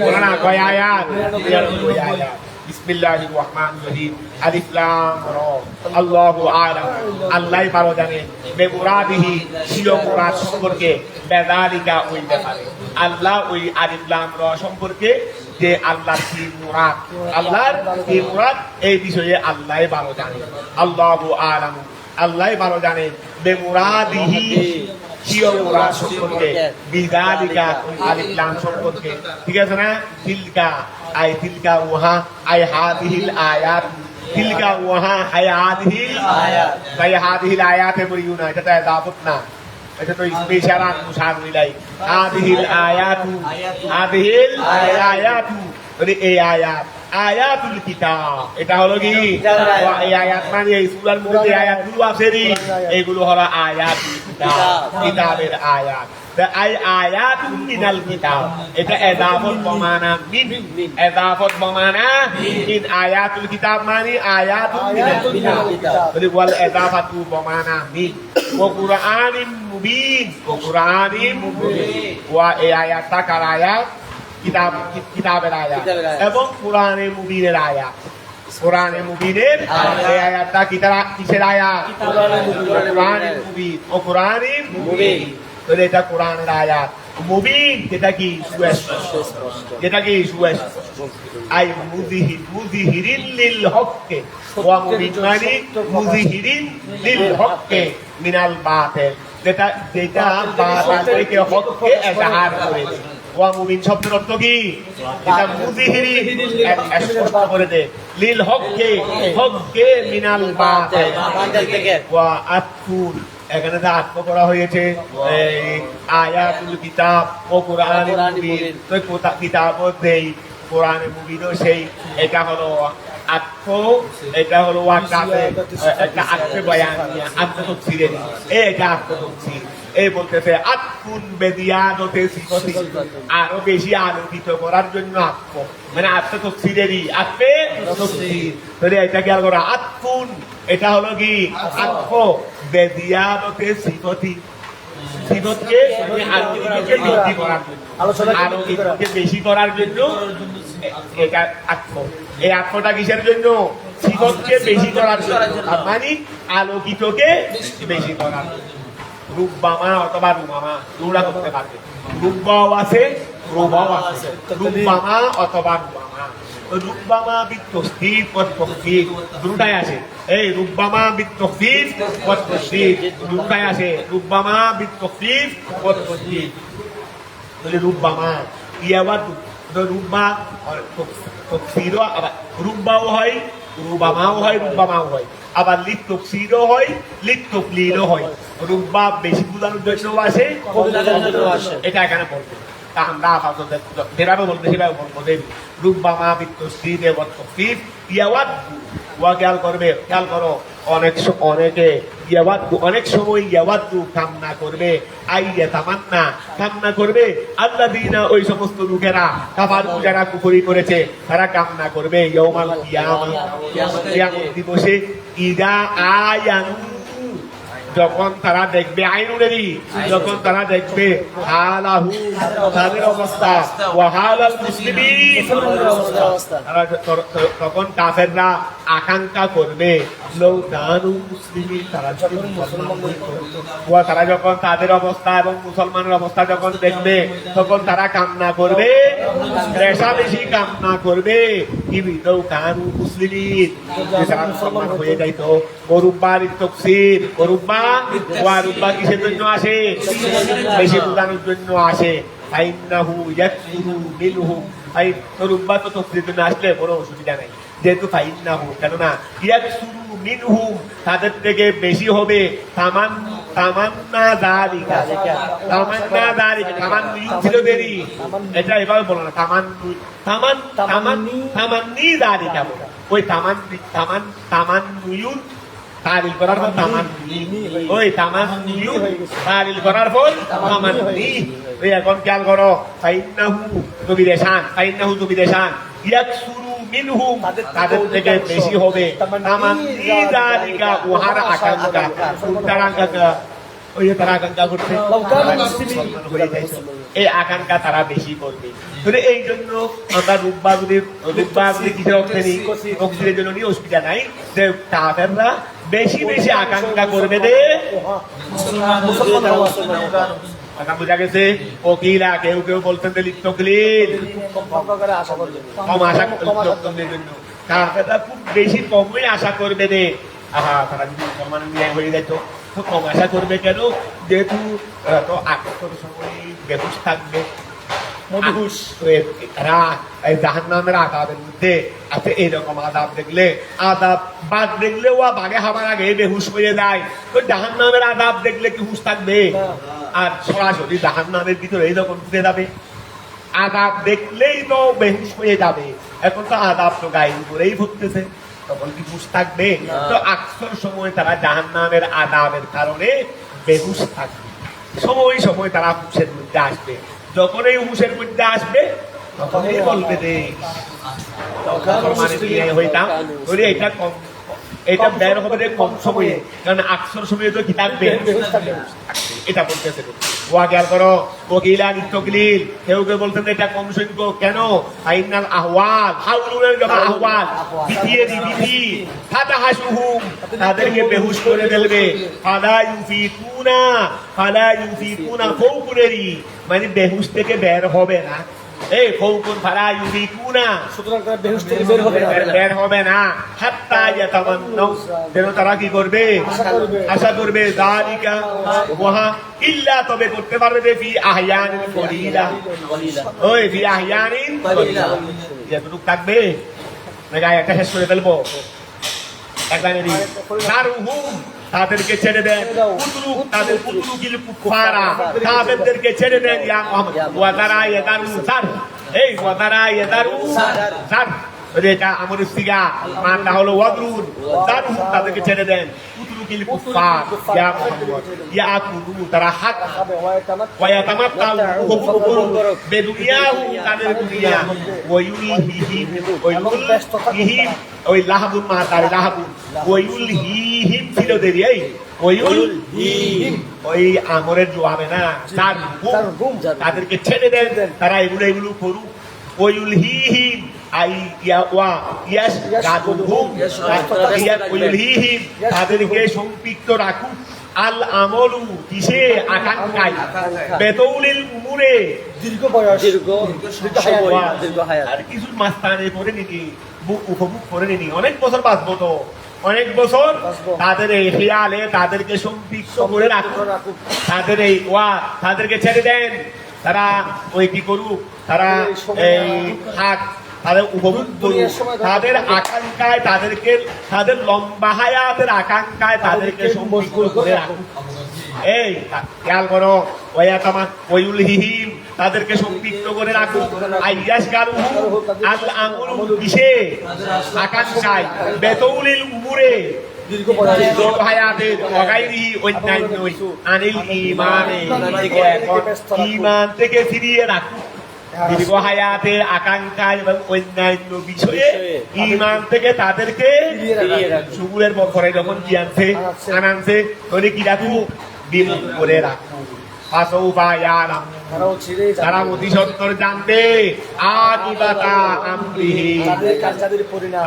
[SPEAKER 1] বলো না কয় আয়াত? 99 আয়াত। বিসমিল্লাহির রহমানির রহিম। আলিফ লাম রা, আল্লাহু আ'লাম, আল্লাহ ভালো জানে, বেমুরাদিহি শিও মুরাদ সম্পর্কে, বেযালিকা ওই ব্যাপারে, আল্লাহ ওই আলিফ লাম রা সম্পর্কে যে আল্লাহর কি মুরাদ, আল্লাহর কি মুরাদ এই বিষয়ে আল্লাহ ভালো জানে। আল্লাহু আ'লাম, আল্লাহ ভালো জানে, বেমুরাদিহি শিও মুরাদ সম্পর্কে, বিযালিকা ওই আলিফ লাম সম্পর্কে, ঠিক আছে না? তিলকা আই তিলকা ওহা আই হাদিহিল আয়াত, তিলকা ওহা আই হাদিহিল আয়াত, তাই হাদিহিল আয়াতে বলিও না, এটা তো এজাফত না, এটা তো ইশারাত মুশার ইলাই। হাদিহিল আয়াতু, হাদিহিল আয়াতু মানে এই আয়াত, আয়াতুল কিতাব, এটা হলো কি? এই আয়াত মানে এই সূরার মধ্যে আয়াতগুলো আছে রে, এইগুলো হলো আয়াতুল কিতাব, কিতাবের আয়াত। আয়াতুন মিনাল কিতাব, এটা এদাফত বমানা মিন, এদাফত বমানা মিন। আয়াতুল কিতাব মানে আয়াতুন মিনাল কিতাব, বলি ওয়াল এদাফাতু বমানা মিন। ওয়া কুরআনিন মুবিন, ওয়া কুরআনিন মুবিন, ওয়া এই আয়াতটা কার আয়াত? কিতাবের আয়াত এবং কোরআনে মুবিনের আয়াত। কোরআনে মুবিনের এই আয়াতটা কিসের আয়াত? কোরআনে মুবিন, ও কোরআনে মুবিন, তাহলে এটা কোরআনের আয়াত। মুবিন যেটা কি? সুস্পষ্ট, যেটা কি? সুস্পষ্ট। আই মুযহিরিন লিল হককে, ওয়া মুবিন মানে মুযহিরিন লিল হককে মিনাল বাতিল, যেটা বাতিল থেকে হককে ইজহার করেছে। ওয়া মুবিন শব্দের অর্থ কি? এটা মুযহিরিন স্পষ্ট করে দে, লিল হককে, হককে মিনাল বাতিল থেকে। ওয়া আতফুল, এখানে যে আত্ম করা হয়েছে আয়াতুল কিতাব ও কোরআনুল মুবিন, তো কিতাব দেই কোরআনে মুবিনও সেই, এটা হলো আত্ম, এটা হলো ওয়াকাতে, একটা আত্মে বয়ান, আত্মতফসিরের, এটা আত্মতফসির। এই বলতেছে আতফুন বেদিয়াদতে সিফাতি, আরো বেশি আলোকিত করার জন্য আত্ম, মানে আত্মতফসিরেরই আত্মে তফসির। তাহলে এটা কি আর করা? আতফুন এটা হলো কি? আত্ম বেদিয়াদতে সিফাতি, সিফতকে আলোকিতকে বৃদ্ধি করার জন্য, আলোকিতকে বেশি করার জন্য এটা আত্ম। এই আত্মটা কিসের জন্য? সিফতকে বেশি করার জন্য, মানে আলোকিতকে বেশি করার জন্য। রুব্বামা অথবা রুমামা দুটা করতে পারবে। রুব্বাও আছে, রুবাও আছে। রুব্বামা অথবা রুমামা। রুব্বামা বিত্তস্তিফ ওয়াত তাখফিফ দুটাই আছে। এই রুব্বামা বিত্তস্তিফ ওয়াত তাখফিফ দুটাই আছে। রুব্বামা বিত্তস্তিফ ওয়াত তাখফিফ বলে রুব্বামা ইয়াওয়াতু রুব্বা তফসিরও আবার রুব্বাও হয়, রুবামাও হয়, রুব্বামাও হয়, আবার লিত তফসিরও হয়, লিত তকলিলও হয়। রুব্বা বেশি বোঝানোর জন্য আসে, এটা এখানে বলবে। তা আমরা আপাতত যেভাবে বলতে সেভাবে বলবো যে রুব্বামা বিত্তস্তিফ ওয়াত তাখফিফ ইয়াওয়াতু ওয়া খেয়াল করবে, খেয়াল করো অনেকে ইয়াওয়াতু অনেক সময় ইয়াওয়াতু কামনা করবে, আইয়া তামান্না কামনা করবে, আল্লাযীনা ওই সমস্ত লোকেরা কাফারু যারা কুফরি করেছে তারা কামনা করবে ইয়াউমাল কিয়ামত দিবসে ইদা আয়ানু যখন তারা দেখবে আইনুনেরই যখন তারা দেখবে হালাহু তাদের অবস্থা ওয়া হালাল মুসলিমিন তারা তখন কাফেররা আকাঙ্ক্ষা করবে লৌ কানু মুসলিমিন তারা যদি মুসলমান হতো। তারা যখন তাদের অবস্থা এবং মুসলমানের অবস্থা যখন দেখবে তখন তারা কামনা করবে, রেশারেশি কামনা করবে কি লৌ কানু মুসলিমিন তারা মুসলমান হয়ে যাইতো। গরুব্বার তফসির গরুব্বা ওয়ারুব্বা কিসের জন্য আসে? বেশি বোঝানোর জন্য আসে। ফাইন্নাহু ইয়াকসুরু মিনহুম ফাই গরুব্বা তো তফসিরের জন্য আসলে কোনো অসুবিধা নেই, যেহেতু ফাইন্নাহু কেননা ইয়াকসুরু মিনহুম তাদের থেকে বেশি হবে তামান্না যালিকা তামান্না ছিল দেরি, এটা এভাবে বলো না তামান্নি যালিকা ওই তামান্নুয়ুন তারিল করার পর তামান্নি ওই তামান্নিয়ু তারিল করার পর তামান্নি। ওই এখন খেয়াল করো ফাইন্নাহু তুবিদেশান ইয়াকসুরু মিনহুম তাদের থেকে বেশি হবে তামান্নি যালিকা উহার আকাঙ্ক্ষা ওই তারা আকাঙ্ক্ষা করছে এই আকাঙ্ক্ষা তারা বেশি করবে। এই জন্য আমরা রুব্বা যদি কিসের অর্থে নিই তফসিরের জন্য নিয়ে অসুবিধা নাই যে কাফেররা বেশি বেশি আকাঙ্ক্ষা করবে দে বোঝা গেছে। ওকিলা কেউ কেউ বলতেন যে লিপ্তকলিল কম আশা করবে জন্য কাফেররা খুব বেশি কমই আশা করবে দে। তারা যদি মুসলমানের নিয়ে হয়ে যেত তো কম আশা করবে কেন? যেহেতু তো আগের সময় বেহুশ থাকবে, জাহান্নামের আযাবের মধ্যে আছে এইরকম আযাব দেখলে আযাব বাঘ দেখলে ও বাঘে হবার আগে বেহুশ হয়ে যায়, তো জাহান্নামের আযাব দেখলে কি হুশ থাকবে? আর সরাসরি জাহান্নামের ভিতরে এইরকম ঢুকে যাবে, আযাব দেখলেই তো বেহুশ হয়ে যাবে। এখন তো আযাব তো গায়ের উপরেই ভুগতেছে, তখন কি হুশ থাকবে? তো আকসর সময় তারা জাহান্নামের আযাবের কারণে বেহুশ থাকবে। সময় সময় তারা হুশের মধ্যে আসবে, যখন এই হুশের মধ্যে আসবে তখনই বলবে যে হইতাম এটা কম, এটা বের হবে যে কম সময়ে, কারণ আকসর সময়ে তো কি থাকবে এটা বলতেছে। ওয়া খেয়াল করো ওকিলা নিত্যকলিল কেউ কেউ বলতেন এটা কম সংখ্যক কেন? আইনাল আহওয়াল হাউলুনের জমা আহওয়াল বিধিয়ে বিধি ফাতাহাসুহুম তাদেরকে বেহুশ করে ফেলবে। ফালা ইউফিকুনা ফৌকুনেরি মানে বেহুশ থেকে বের হবে না। এই ফৌকুন ফালা ইউফিকুনা
[SPEAKER 3] সুতরাং তারা বেহুশ থেকে বের হবে
[SPEAKER 1] না হাত্তা ইয়াতামান্নাউ যেন তারা কি করবে? আশা করবে। যালিকা ওয়া ইল্লা তবে করতে পারবে ফি আহয়ানিন কলিলা ওই ফি আহয়ানিন কলিলা যতটুকু থাকবে নাকি একটা শেষ করে ফেলবো একবারেরই। নারুহুম তাদেরকে ছেড়ে দেন, তাদের পুতুরুকিল কুফারা কাফেরদেরকে ছেড়ে দেন। ইয়া মুহাম্মদ ওয়া তারা ইয়াদারু সার এই ওয়া তারা ইয়াদারু সার এটা আমর সিগা মানটা হলো ওয়াদরুন দারু তাদেরকে ছেড়ে দেন। পুতুরুকিল কুফার ইয়া মুহাম্মদ ইয়াকুলু তারা হাক ওয়া ইয়াতামাত্তাউ বেদুনিয়াহু তাদের দুনিয়া ওয়ায়ুলহিহিম ওই লাহাবুন মা তার লাহাবুন ওয়ায়ুলহিহিম ছিল দেরি এই ওয়ায়ুলহিহিম ওই আমরের জবাবে না তার হুকুম তাদেরকে ছেড়ে দেন, তারা এগুলো করুক। ওয়ায়ুলহিহিম আই ইয়া ওয়া ইয়াশগাদুহুম ওয়ায়ুলহিহিম তাদেরকে সম্পৃক্ত রাখুক আল আমলু কিসে আকাঙ্ক্ষায় বেতৌলিল উমুরে
[SPEAKER 3] দীর্ঘ বয়স
[SPEAKER 2] দীর্ঘ সময়, দীর্ঘ হায়াত।
[SPEAKER 1] আর কিছু মাস্তানে করে নিনি উপভোগ করে নিনি অনেক বছর বাঁচবো তো অনেক বছর
[SPEAKER 3] বাঁচবো।
[SPEAKER 1] তাদের এই খেয়ালে তাদেরকে সম্পৃক্ত করে রাখুন
[SPEAKER 3] রাখুক।
[SPEAKER 1] তাদের এই তাদেরকে ছেড়ে দেন তারা ওই কি করুক তারা
[SPEAKER 3] এই সময়
[SPEAKER 1] এই থাক তাদের উপভোগ করুক
[SPEAKER 3] দুনিয়ার সময়
[SPEAKER 1] তাদের আকাঙ্ক্ষায় তাদেরকে তাদের লম্বা হায়াতের আকাঙ্ক্ষায় তাদেরকে সম্পৃক্ত করে রাখুক এই খেয়াল করো ওয়াইউল হিহিম তাদেরকে সম্পৃক্ত করে রাখুক আইয়াস গালু আল আমরু কিসে আকাঙ্ক্ষায় বেতৌলিল উমুরে
[SPEAKER 3] দীর্ঘ বয়স
[SPEAKER 1] হায়াতের অগাইরি অন্যান্য আনিল ইমানে ইমান থেকে ফিরিয়ে রাখুক দীর্ঘ হায়াতের আকাঙ্ক্ষায় এবং অন্যান্য বিষয়ে ইমান থেকে তাদেরকে
[SPEAKER 2] ফিরিয়ে রাখুক।
[SPEAKER 1] সুগুলের পরে যখন কি আনছে আনানছে তাহলে কি রাখুক বিমুখ করে রাখুক ফাসাউফা ইয়ালাম
[SPEAKER 3] তারাও ছিঁড়ে
[SPEAKER 1] তারা অতি সত্তর জানবে আকিবাতা আমরিহি
[SPEAKER 3] তাদের কাজ তাদের পরিণাম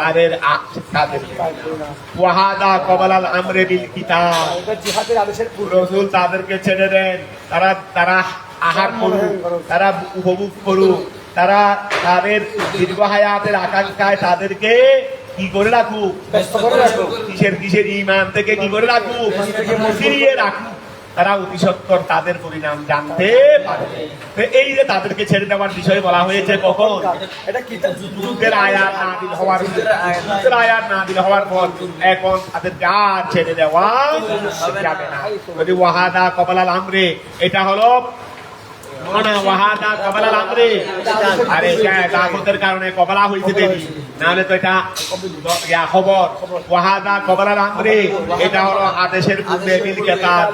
[SPEAKER 1] তাদের
[SPEAKER 3] পরিণাম
[SPEAKER 1] ওয়াহাদা কবালাল আমরে বিল কিতাব
[SPEAKER 3] ওটা জিহাদের আদেশের পূর্বে
[SPEAKER 1] রসুল তাদেরকে ছেড়ে দেন তারা আহার করুক তারা উপভোগ করুক তারা তাদের দীর্ঘ হায়াতের আকাঙ্ক্ষায় তাদেরকে কি করে রাখুক
[SPEAKER 3] ব্যস্ত করে রাখুক।
[SPEAKER 1] কিসের ইমান থেকে কি করে রাখুক ফিরিয়ে রাখুক তারা অতি সত্তর তাদের পরিণাম জানতে পারবে তো এই যে তাদেরকে ছেড়ে দেওয়ার বিষয়ে বলা হয়েছে কখন
[SPEAKER 3] এটা কি
[SPEAKER 1] যুদ্ধের আয়াত নাযিল হওয়ার যুদ্ধের আয়াত নাযিল হওয়ার পর এখন তাদেরকে আর ছেড়ে দেওয়া যাবে না যদি ওয়াহাদা কবালাল আমরে এটা হলো ওয়াহাদা কবালাল আমরে আরে দাওয়াতের কারণে কবলা হইতে দেরি নাহলে তো এটা খবর ওয়াহাদা কবালাল আমরে এটা হলো আদেশের পূর্বে বিল কিতাব